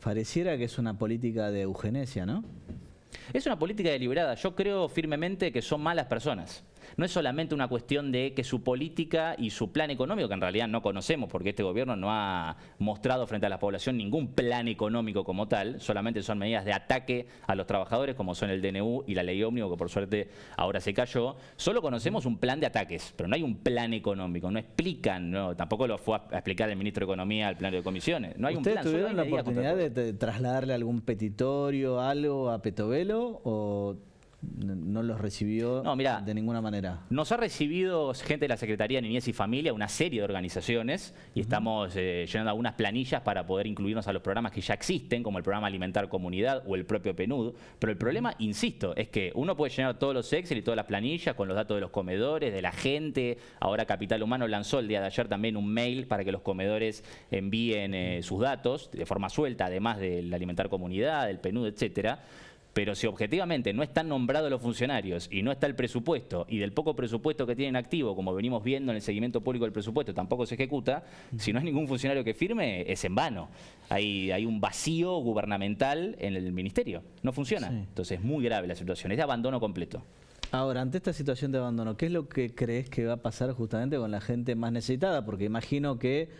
pareciera que es una política de eugenesia, ¿no? Es una política deliberada. Yo creo firmemente que son malas personas. No es solamente una cuestión de que su política y su plan económico, que en realidad no conocemos porque este gobierno no ha mostrado frente a la población ningún plan económico como tal, solamente son medidas de ataque a los trabajadores como son el DNU y la ley ómnibus, que por suerte ahora se cayó. Solo conocemos un plan de ataques, pero no hay un plan económico, no explican, no, tampoco lo fue a explicar el ministro de Economía al plano de comisiones. No hay un plan. ¿Ustedes tuvieron la oportunidad de trasladarle algún petitorio, algo a Petovelo o no los recibió de ninguna manera? Nos ha recibido gente de la Secretaría de Niñez y Familia, una serie de organizaciones, y estamos llenando algunas planillas para poder incluirnos a los programas que ya existen, como el programa Alimentar Comunidad o el propio PNUD. Pero el problema, insisto, es que uno puede llenar todos los Excel y todas las planillas con los datos de los comedores, de la gente. Ahora Capital Humano lanzó el día de ayer también un mail para que los comedores envíen sus datos de forma suelta, además del Alimentar Comunidad, del PNUD, etcétera. Pero si objetivamente no están nombrados los funcionarios y no está el presupuesto, y del poco presupuesto que tienen activo, como venimos viendo en el seguimiento público del presupuesto, tampoco se ejecuta, si no hay ningún funcionario que firme, es en vano. Hay un vacío gubernamental en el ministerio. No funciona. Sí. Entonces es muy grave la situación. Es de abandono completo. Ahora, ante esta situación de abandono, ¿qué es lo que crees que va a pasar justamente con la gente más necesitada? Porque imagino que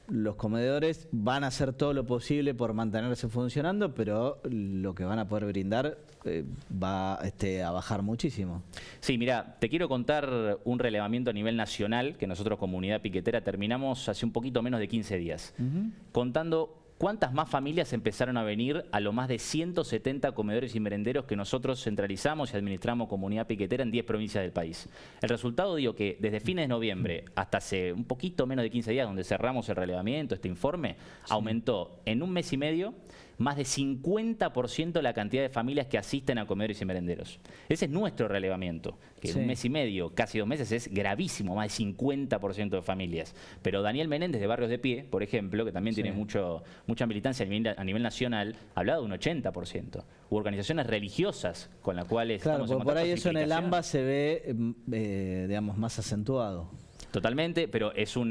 los comedores van a hacer todo lo posible por mantenerse funcionando, pero lo que van a poder brindar va a bajar muchísimo. Sí, mira, te quiero contar un relevamiento a nivel nacional que nosotros, comunidad piquetera, terminamos hace un poquito menos de 15 días, contando cuántas más familias empezaron a venir a los más de 170 comedores y merenderos que nosotros centralizamos y administramos comunidad piquetera en 10 provincias del país. El resultado, digo, que desde fines de noviembre hasta hace un poquito menos de 15 días, donde cerramos el relevamiento, este informe, aumentó en un mes y medio más de 50% la cantidad de familias que asisten a comedores y merenderos. Ese es nuestro relevamiento, que en un mes y medio, casi 2 meses, es gravísimo, más de 50% de familias. Pero Daniel Menéndez de Barrios de Pie, por ejemplo, que también tiene mucha militancia a nivel nacional, hablaba de un 80%. Hubo organizaciones religiosas con las cuales estamos en contacto. Por ahí eso en el AMBA se ve, digamos, más acentuado. Totalmente, pero es un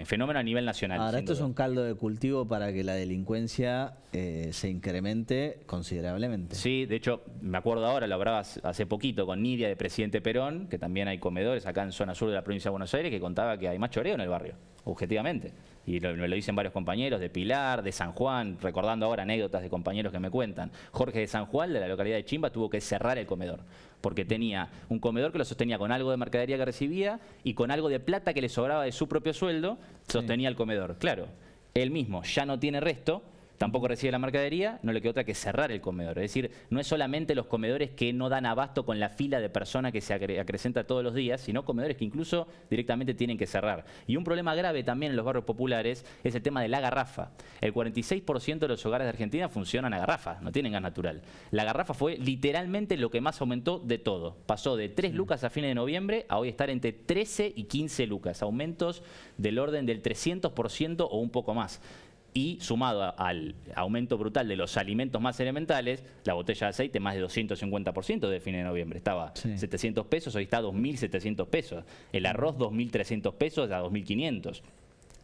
fenómeno a nivel nacional. Ahora, esto es un caldo de cultivo para que la delincuencia se incremente considerablemente. Sí, de hecho, me acuerdo ahora, lo hablaba hace poquito con Nidia de Presidente Perón, que también hay comedores acá en zona sur de la provincia de Buenos Aires, que contaba que hay más choreo en el barrio, objetivamente. Y me lo dicen varios compañeros de Pilar, de San Juan, recordando ahora anécdotas de compañeros que me cuentan. Jorge de San Juan, de la localidad de Chimba, tuvo que cerrar el comedor, porque tenía un comedor que lo sostenía con algo de mercadería que recibía y con algo de plata que le sobraba de su propio sueldo, sostenía el comedor. Claro, él mismo ya no tiene resto, tampoco recibe la mercadería, no le queda otra que cerrar el comedor. Es decir, no es solamente los comedores que no dan abasto con la fila de personas que se acrecenta todos los días, sino comedores que incluso directamente tienen que cerrar. Y un problema grave también en los barrios populares es el tema de la garrafa. El 46% de los hogares de Argentina funcionan a garrafa, no tienen gas natural. La garrafa fue literalmente lo que más aumentó de todo. Pasó de 3 lucas a fines de noviembre a hoy estar entre 13 y 15 lucas. Aumentos del orden del 300% o un poco más. Y sumado al aumento brutal de los alimentos más elementales, la botella de aceite más de 250% de fin de noviembre. Estaba 700 pesos, hoy está 2.700 pesos. El arroz 2.300 pesos a 2.500.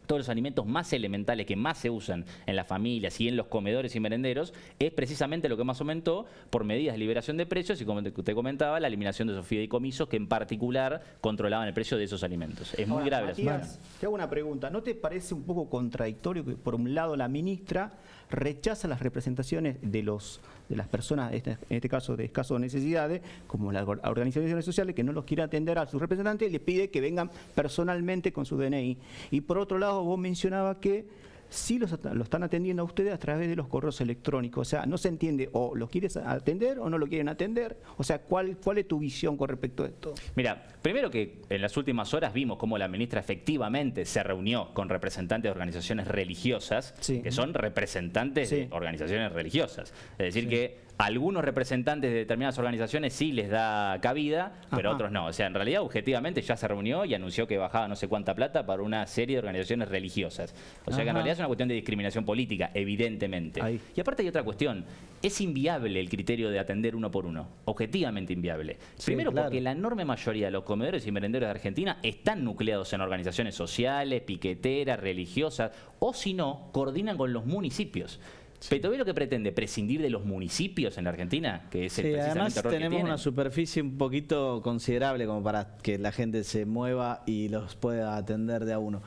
todos los alimentos más elementales que más se usan en las familias y en los comedores y merenderos, es precisamente lo que más aumentó por medidas de liberación de precios y, como usted comentaba, la eliminación de esos fideicomisos que en particular controlaban el precio de esos alimentos. Es muy grave. Matías, te hago una pregunta. ¿No te parece un poco contradictorio que, por un lado, la ministra rechaza las representaciones de las personas, en este caso de escasos necesidades, como las organizaciones sociales, que no los quiere atender a sus representantes, y les pide que vengan personalmente con su DNI? Y por otro lado, vos mencionabas que sí lo están atendiendo a ustedes a través de los correos electrónicos. O sea, no se entiende, o los quieres atender o no lo quieren atender. O sea, ¿cuál es tu visión con respecto a esto? Mira, primero que en las últimas horas vimos cómo la ministra efectivamente se reunió con representantes de organizaciones religiosas, que son representantes de organizaciones religiosas. Es decir, que algunos representantes de determinadas organizaciones sí les da cabida, pero otros no. O sea, en realidad, objetivamente, ya se reunió y anunció que bajaba no sé cuánta plata para una serie de organizaciones religiosas. O sea, que en realidad es una cuestión de discriminación política, evidentemente. Y aparte hay otra cuestión. Es inviable el criterio de atender uno por uno. Objetivamente inviable. Primero porque la enorme mayoría de los comedores y merenderos de Argentina están nucleados en organizaciones sociales, piqueteras, religiosas, o si no, coordinan con los municipios. ¿Petovelo qué pretende? ¿Prescindir de los municipios en la Argentina? Que es el además error que tenemos una superficie un poquito considerable como para que la gente se mueva y los pueda atender de a uno.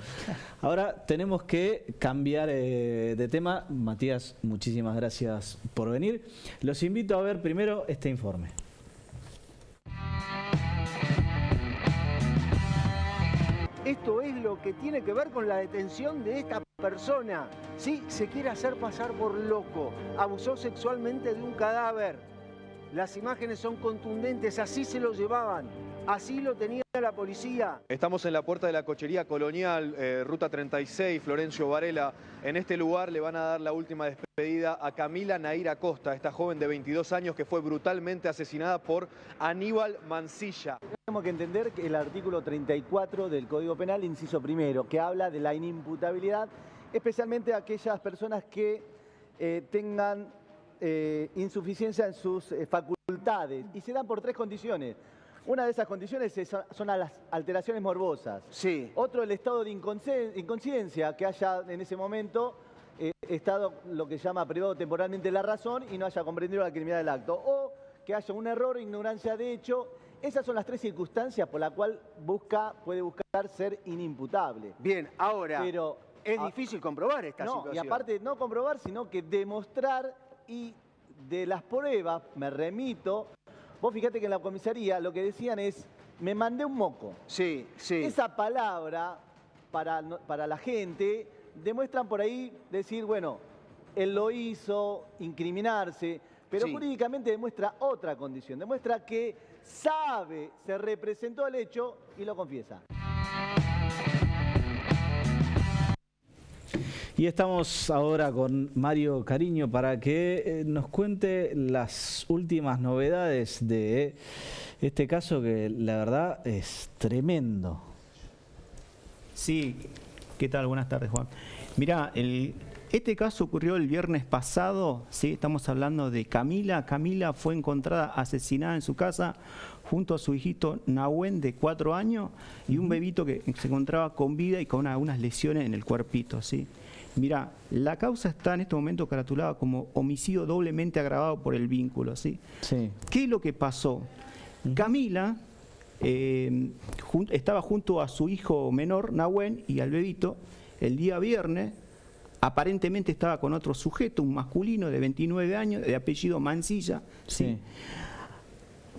Ahora tenemos que cambiar de tema. Matías, muchísimas gracias por venir. Los invito a ver primero este informe. Esto es lo que tiene que ver con la detención de esta persona. Sí, se quiere hacer pasar por loco. Abusó sexualmente de un cadáver. Las imágenes son contundentes, así se lo llevaban. Así lo tenía la policía. Estamos en la puerta de la cochería Colonial, ruta 36, Florencio Varela. En este lugar le van a dar la última despedida a Camila Nair Acosta, esta joven de 22 años que fue brutalmente asesinada por Aníbal Mansilla. Tenemos que entender que el artículo 34 del Código Penal, inciso primero, que habla de la inimputabilidad, especialmente a aquellas personas que tengan insuficiencia en sus facultades, y se dan por tres condiciones. Una de esas condiciones son a las alteraciones morbosas. Sí. Otro, el estado de inconsciencia, que haya en ese momento estado lo que se llama privado temporalmente de la razón y no haya comprendido la criminalidad del acto. O que haya un error o ignorancia de hecho. Esas son las tres circunstancias por las cuales puede buscar ser inimputable. Bien, ahora, pero es difícil comprobar esta situación. Y aparte no comprobar, sino que demostrar, y de las pruebas me remito. Vos fíjate que en la comisaría lo que decían es, me mandé un moco. Sí, sí. Esa palabra, para la gente, demuestran por ahí decir, bueno, él lo hizo, incriminarse, pero jurídicamente demuestra otra condición, demuestra que sabe, se representó el hecho y lo confiesa. Y estamos ahora con Mario Cariño para que nos cuente las últimas novedades de este caso que la verdad es tremendo. Sí, ¿qué tal? Buenas tardes, Juan. Mirá, este caso ocurrió el viernes pasado, ¿sí? Estamos hablando de Camila. Camila fue encontrada asesinada en su casa junto a su hijito Nahuen, de 4 años, y un bebito que se encontraba con vida y con unas lesiones en el cuerpito, ¿sí? Mirá, la causa está en este momento caratulada como homicidio doblemente agravado por el vínculo, ¿sí? Sí. ¿Qué es lo que pasó? Camila estaba junto a su hijo menor, Nahuen, y al bebito, el día viernes. Aparentemente estaba con otro sujeto, un masculino de 29 años, de apellido Mansilla, ¿sí?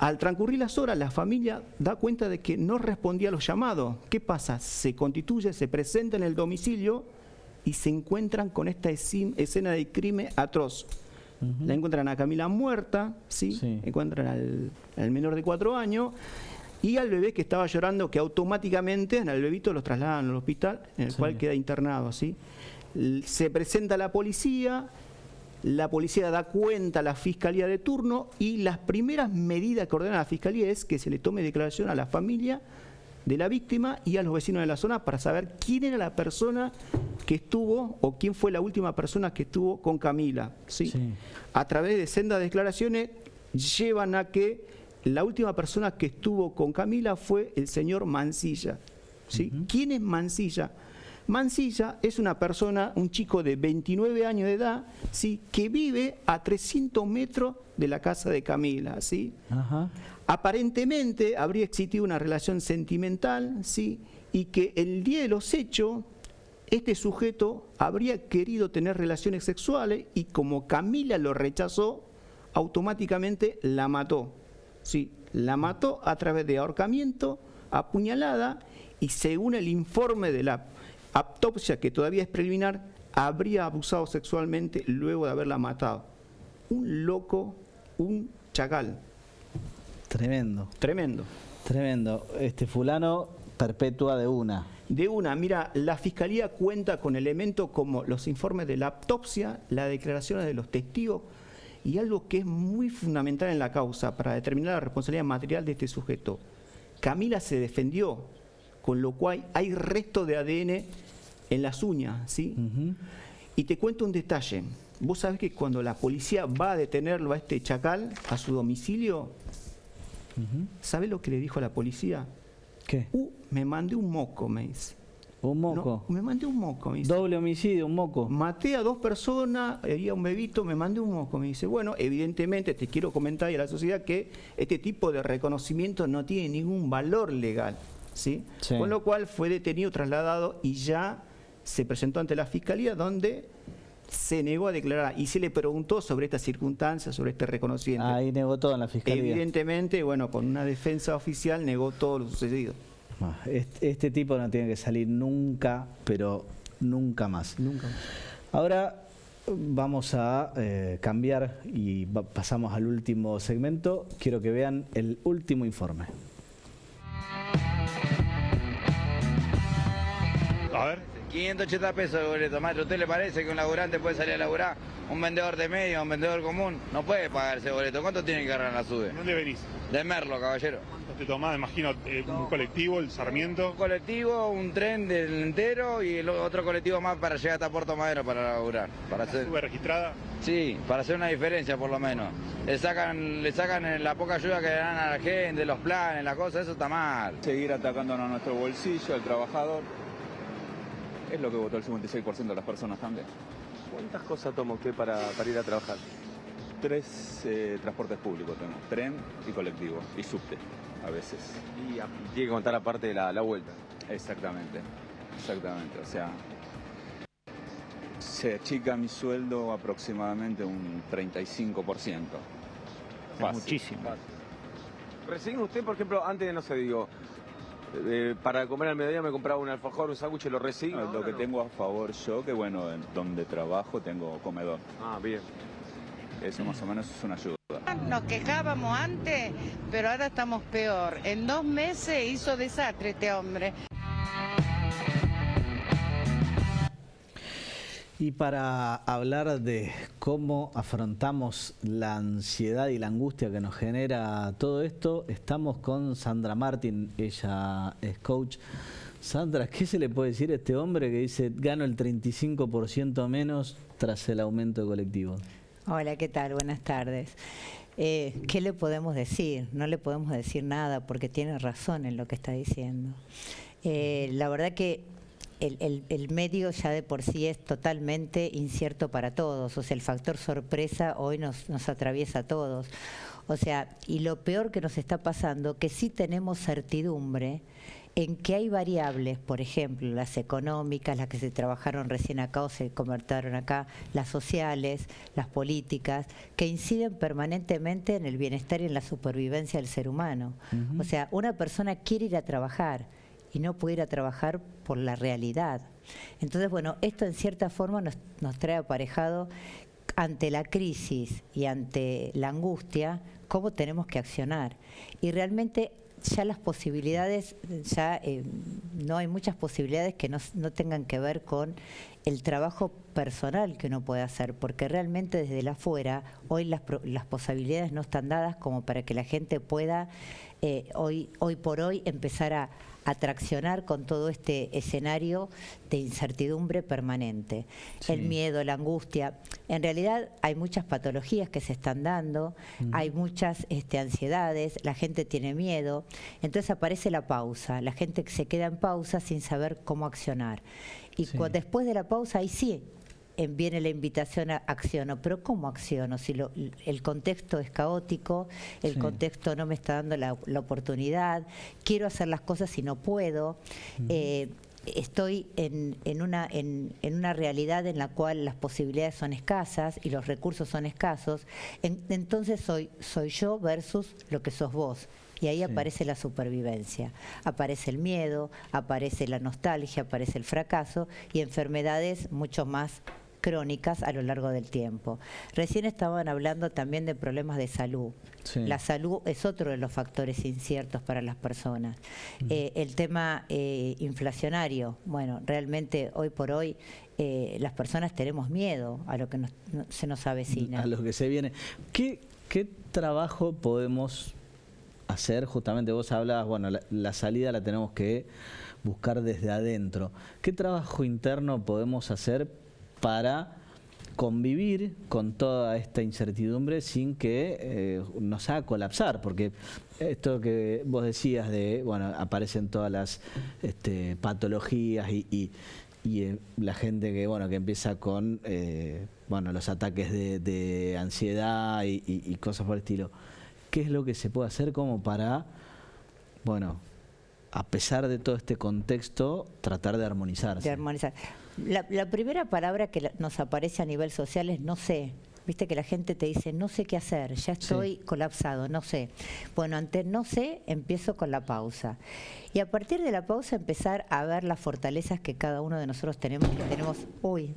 Al transcurrir las horas, la familia da cuenta de que no respondía a los llamados. ¿Qué pasa? Se constituye, se presenta en el domicilio y se encuentran con esta escena de crimen atroz. La encuentran a Camila muerta, ¿sí? Encuentran al menor de 4 años y al bebé que estaba llorando, que automáticamente al bebito lo trasladan al hospital, en el cual queda internado, ¿sí? Se presenta la policía da cuenta a la fiscalía de turno y las primeras medidas que ordena la fiscalía es que se le tome declaración a la familia de la víctima y a los vecinos de la zona para saber quién era la persona que estuvo o quién fue la última persona que estuvo con Camila, ¿sí? A través de sendas declaraciones llevan a que la última persona que estuvo con Camila fue el señor Mansilla, ¿sí? ¿Quién es Mansilla? Mansilla es una persona, un chico de 29 años de edad, ¿sí? Que vive a 300 metros de la casa de Camila, ¿sí? Ajá. Aparentemente habría existido una relación sentimental, ¿sí? Y que el día de los hechos, este sujeto habría querido tener relaciones sexuales y como Camila lo rechazó, automáticamente la mató, ¿sí? La mató a través de ahorcamiento, apuñalada, y según el informe de la autopsia, que todavía es preliminar, habría abusado sexualmente luego de haberla matado. Un loco, un chacal. Tremendo. Tremendo. Tremendo. Fulano perpetúa de una. De una. Mira, la Fiscalía cuenta con elementos como los informes de la autopsia, las declaraciones de los testigos y algo que es muy fundamental en la causa para determinar la responsabilidad material de este sujeto. Camila se defendió, con lo cual hay restos de ADN en las uñas, ¿sí? Y te cuento un detalle. Vos sabés que cuando la policía va a detenerlo a este chacal, a su domicilio, ¿sabés lo que le dijo a la policía? ¿Qué? Me mandé un moco, me dice. ¿Un moco? No, me mandé un moco, me dice. Doble homicidio, un moco. Maté a 2 personas, había un bebito, me mandé un moco, me dice. Bueno, evidentemente te quiero comentar a la sociedad que este tipo de reconocimiento no tiene ningún valor legal, ¿sí? Sí. Con lo cual fue detenido, trasladado y ya se presentó ante la Fiscalía, donde se negó a declarar y se le preguntó sobre estas circunstancias, sobre este reconocimiento. Ahí negó todo en la Fiscalía. Evidentemente, bueno, con una defensa oficial negó todo lo sucedido. Este tipo no tiene que salir nunca, pero nunca más. Nunca más. Ahora vamos a cambiar y pasamos al último segmento. Quiero que vean el último informe. A ver. 580 pesos el boleto, maestro. ¿Usted le parece que un laburante puede salir a laburar? Un vendedor de medio, un vendedor común, no puede pagar ese boleto. ¿Cuánto tiene que agarrar en la SUBE? ¿Dónde venís? De Merlo, caballero. ¿Cuánto te tomás? Imagino un colectivo, el Sarmiento. Un colectivo, un tren del entero y el otro colectivo más para llegar hasta Puerto Madero para laburar. Para hacer... ¿SUBE registrada? Sí, para hacer una diferencia por lo menos. Le sacan la poca ayuda que le dan a la gente, los planes, las cosas, eso está mal. Seguir atacándonos a nuestro bolsillo, al trabajador. Es lo que votó el 56% de las personas también. ¿Cuántas cosas toma usted para ir a trabajar? 3 transportes públicos tengo, tren y colectivo, y subte a veces. Y tiene que contar aparte de la vuelta. Exactamente, exactamente. O sea, se achica mi sueldo aproximadamente un 35%. Fácil. Muchísimo. Fácil. Recién usted, por ejemplo, antes, no sé, digo... para comer al mediodía me compraba un alfajor, un sándwich, lo resigno. Lo que tengo a favor yo, que bueno, en donde trabajo tengo comedor. Ah, bien. Eso más o menos es una ayuda. Nos quejábamos antes, pero ahora estamos peor. En 2 meses hizo desastre este hombre. Y para hablar de cómo afrontamos la ansiedad y la angustia que nos genera todo esto, estamos con Sandra Martín, ella es coach. Sandra, ¿qué se le puede decir a este hombre que dice gano el 35% menos tras el aumento de colectivos? Hola, ¿qué tal? Buenas tardes. ¿Qué le podemos decir? No le podemos decir nada porque tiene razón en lo que está diciendo. La verdad que el medio ya de por sí es totalmente incierto para todos, o sea, el factor sorpresa hoy nos atraviesa a todos. O sea, y lo peor que nos está pasando, que sí tenemos certidumbre en que hay variables, por ejemplo, las económicas, las que se trabajaron recién acá o se convertieron acá, las sociales, las políticas, que inciden permanentemente en el bienestar y en la supervivencia del ser humano. O sea, una persona quiere ir a trabajar, y no puede ir a trabajar por la realidad. Entonces, bueno, esto en cierta forma nos trae aparejado ante la crisis y ante la angustia, cómo tenemos que accionar. Y realmente ya las posibilidades, no hay muchas posibilidades que no tengan que ver con el trabajo personal que uno puede hacer, porque realmente desde la afuera hoy las posibilidades no están dadas como para que la gente pueda hoy por hoy empezar a traccionar con todo este escenario de incertidumbre permanente. Sí. El miedo, la angustia. En realidad hay muchas patologías que se están dando, hay muchas ansiedades, la gente tiene miedo, entonces aparece la pausa, la gente se queda en pausa sin saber cómo accionar. Y después de la pausa, ahí sí viene la invitación a acciono. Pero ¿cómo acciono? Si el contexto es caótico, el contexto no me está dando la oportunidad, quiero hacer las cosas y no puedo. Estoy en una realidad en la cual las posibilidades son escasas y los recursos son escasos. Entonces soy yo versus lo que sos vos. Y ahí aparece la supervivencia, aparece el miedo, aparece la nostalgia, aparece el fracaso y enfermedades mucho más crónicas a lo largo del tiempo. Recién estaban hablando también de problemas de salud. La salud es otro de los factores inciertos para las personas. El tema inflacionario, bueno, realmente hoy por hoy las personas tenemos miedo a lo que se nos avecina. A lo que se viene. ¿Qué trabajo podemos hacer? Justamente vos hablabas, bueno, la salida la tenemos que buscar desde adentro. ¿Qué trabajo interno podemos hacer para convivir con toda esta incertidumbre sin que nos haga colapsar? Porque esto que vos decías de, bueno, aparecen todas las patologías y la gente que, bueno, que empieza con bueno, los ataques de ansiedad y cosas por el estilo. ¿Qué es lo que se puede hacer como para, bueno, a pesar de todo este contexto, tratar de armonizarse? De armonizar. La primera palabra que nos aparece a nivel social es no sé. Viste que la gente te dice, no sé qué hacer, ya estoy colapsado, no sé. Bueno, ante no sé, empiezo con la pausa. Y a partir de la pausa empezar a ver las fortalezas que cada uno de nosotros tenemos. Uy,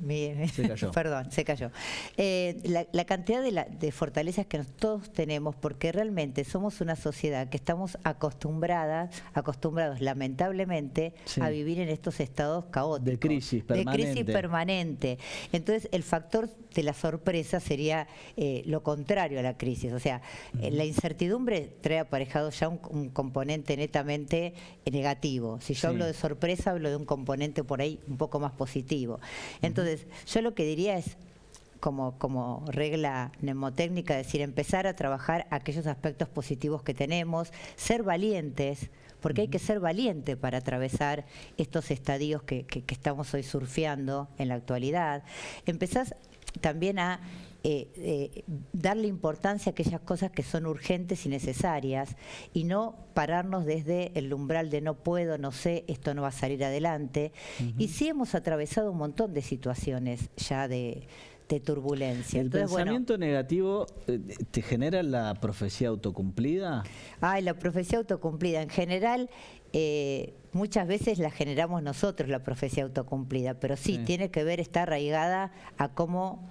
se cayó. Perdón, se cayó. La cantidad de fortalezas que todos tenemos, porque realmente somos una sociedad que estamos acostumbrados lamentablemente a vivir en estos estados caóticos. De crisis permanente. De crisis permanente. Entonces el factor de la sorpresa sería lo contrario a la crisis. O sea, la incertidumbre trae aparejado ya un componente netamente negativo. Si yo hablo de sorpresa, hablo de un componente por ahí un poco más positivo. Entonces, yo lo que diría es, como regla mnemotécnica, decir, empezar a trabajar aquellos aspectos positivos que tenemos, ser valientes, porque hay que ser valiente para atravesar estos estadios que estamos hoy surfeando en la actualidad. Empezás también a darle importancia a aquellas cosas que son urgentes y necesarias y no pararnos desde el umbral de no puedo, no sé, esto no va a salir adelante. Y sí hemos atravesado un montón de situaciones ya de turbulencia. ¿El pensamiento negativo te genera la profecía autocumplida? La profecía autocumplida. En general, muchas veces la generamos nosotros, la profecía autocumplida, pero sí, tiene que ver, está arraigada a cómo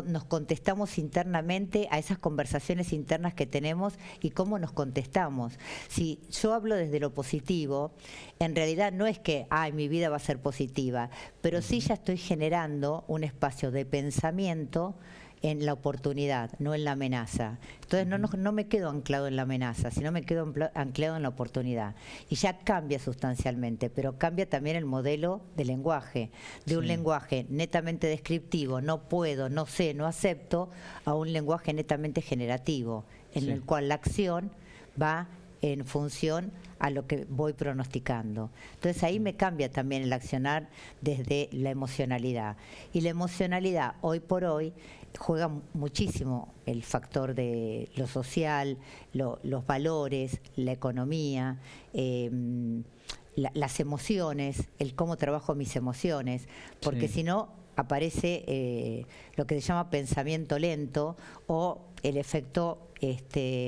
nos contestamos internamente a esas conversaciones internas que tenemos y cómo nos contestamos. Si yo hablo desde lo positivo, en realidad no es que mi vida va a ser positiva, pero sí ya estoy generando un espacio de pensamiento en la oportunidad, no en la amenaza. Entonces no me quedo anclado en la amenaza, sino me quedo anclado en la oportunidad. Y ya cambia sustancialmente, pero cambia también el modelo de lenguaje, de un lenguaje netamente descriptivo, no puedo, no sé, no acepto, a un lenguaje netamente generativo, en el cual la acción va en función a lo que voy pronosticando. Entonces ahí me cambia también el accionar desde la emocionalidad. Y la emocionalidad, hoy por hoy, juega muchísimo el factor de lo social, los valores, la economía, las emociones, el cómo trabajo mis emociones, porque si no aparece lo que se llama pensamiento lento o el efecto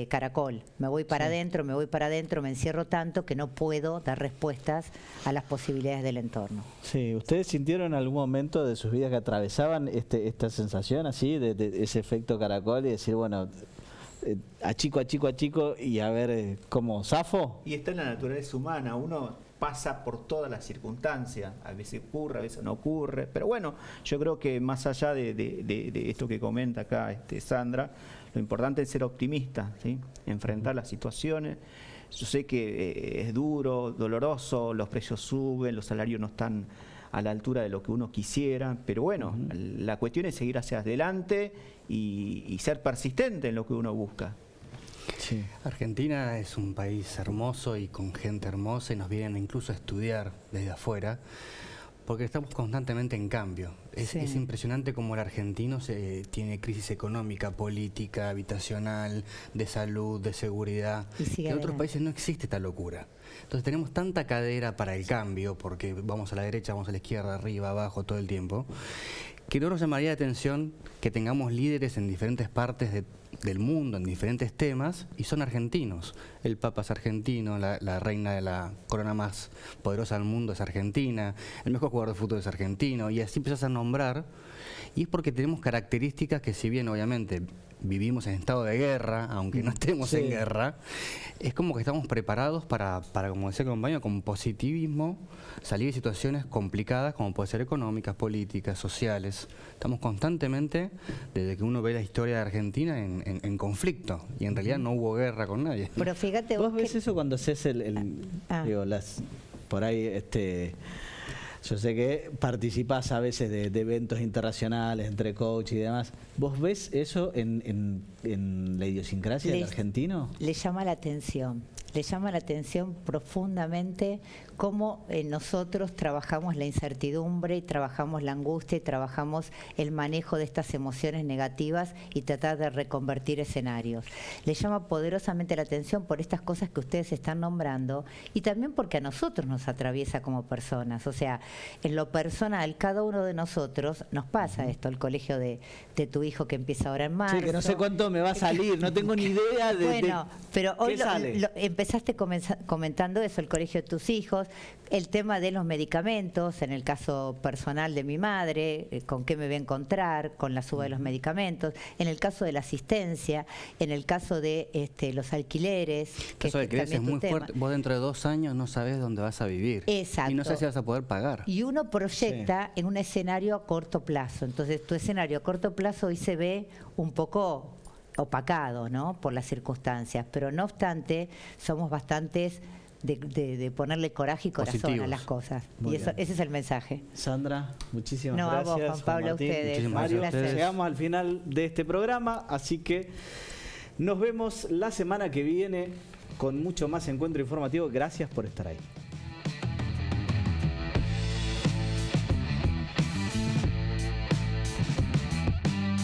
caracol. Me voy para adentro, me encierro tanto que no puedo dar respuestas a las posibilidades del entorno. Sí, ¿ustedes sintieron en algún momento de sus vidas que atravesaban esta sensación así, de ese efecto caracol y decir, bueno, achico y a ver cómo zafo? Y está en la naturaleza humana, uno pasa por todas las circunstancias, a veces ocurre, a veces no ocurre, pero bueno, yo creo que más allá de esto que comenta acá Sandra, lo importante es ser optimista, ¿sí? Enfrentar las situaciones. Yo sé que es duro, doloroso, los precios suben, los salarios no están a la altura de lo que uno quisiera, pero bueno, la cuestión es seguir hacia adelante y ser persistente en lo que uno busca. Sí. Argentina es un país hermoso y con gente hermosa y nos vienen incluso a estudiar desde afuera Porque estamos constantemente en cambio. Es impresionante cómo el argentino tiene crisis económica, política, habitacional, de salud, de seguridad. Que en otros países no existe esta locura. Entonces tenemos tanta cadera para el cambio, porque vamos a la derecha, vamos a la izquierda, arriba, abajo, todo el tiempo, que no nos llamaría la atención que tengamos líderes en diferentes partes del mundo, en diferentes temas, y son argentinos. El Papa es argentino, la reina de la corona más poderosa del mundo es argentina, el mejor jugador de fútbol es argentino, y así empiezas a nombrar, y es porque tenemos características que, si bien obviamente vivimos en estado de guerra, aunque no estemos en guerra, es como que estamos preparados para, como decía el compañero, con positivismo, salir de situaciones complicadas, como puede ser económicas, políticas, sociales. Estamos constantemente, desde que uno ve la historia de Argentina, en conflicto, y en realidad no hubo guerra con nadie. Pero fíjate vos ves eso cuando haces digo, por ahí, yo sé que participás a veces de eventos internacionales entre coach y demás. ¿Vos ves eso en la idiosincrasia del argentino? Le llama la atención profundamente cómo nosotros trabajamos la incertidumbre y trabajamos la angustia y trabajamos el manejo de estas emociones negativas y tratar de reconvertir escenarios. Le llama poderosamente la atención por estas cosas que ustedes están nombrando y también porque a nosotros nos atraviesa como personas. O sea, en lo personal, cada uno de nosotros nos pasa esto, el colegio de tu hijo que empieza ahora en marzo. Sí, que no sé cuánto me va a salir, no tengo ni idea de... Bueno, pero hoy empezaste comentando eso, el colegio de tus hijos, el tema de los medicamentos, en el caso personal de mi madre, con qué me voy a encontrar, con la suba de los medicamentos, en el caso de la asistencia, en el caso de los alquileres. Que eso de alquileres es muy fuerte. Vos dentro de 2 años no sabés dónde vas a vivir. Exacto. Y no sabés si vas a poder pagar. Y uno proyecta en un escenario a corto plazo. Entonces tu escenario a corto plazo hoy se ve un poco opacado, ¿no?, por las circunstancias, pero no obstante somos bastantes de ponerle coraje y corazón positivos a las cosas. Muy y eso, ese es el mensaje. Sandra, muchísimas gracias. gracias. A vos, Juan Pablo, a ustedes. Mario, llegamos al final de este programa, así que nos vemos la semana que viene con mucho más encuentro informativo. Gracias por estar ahí.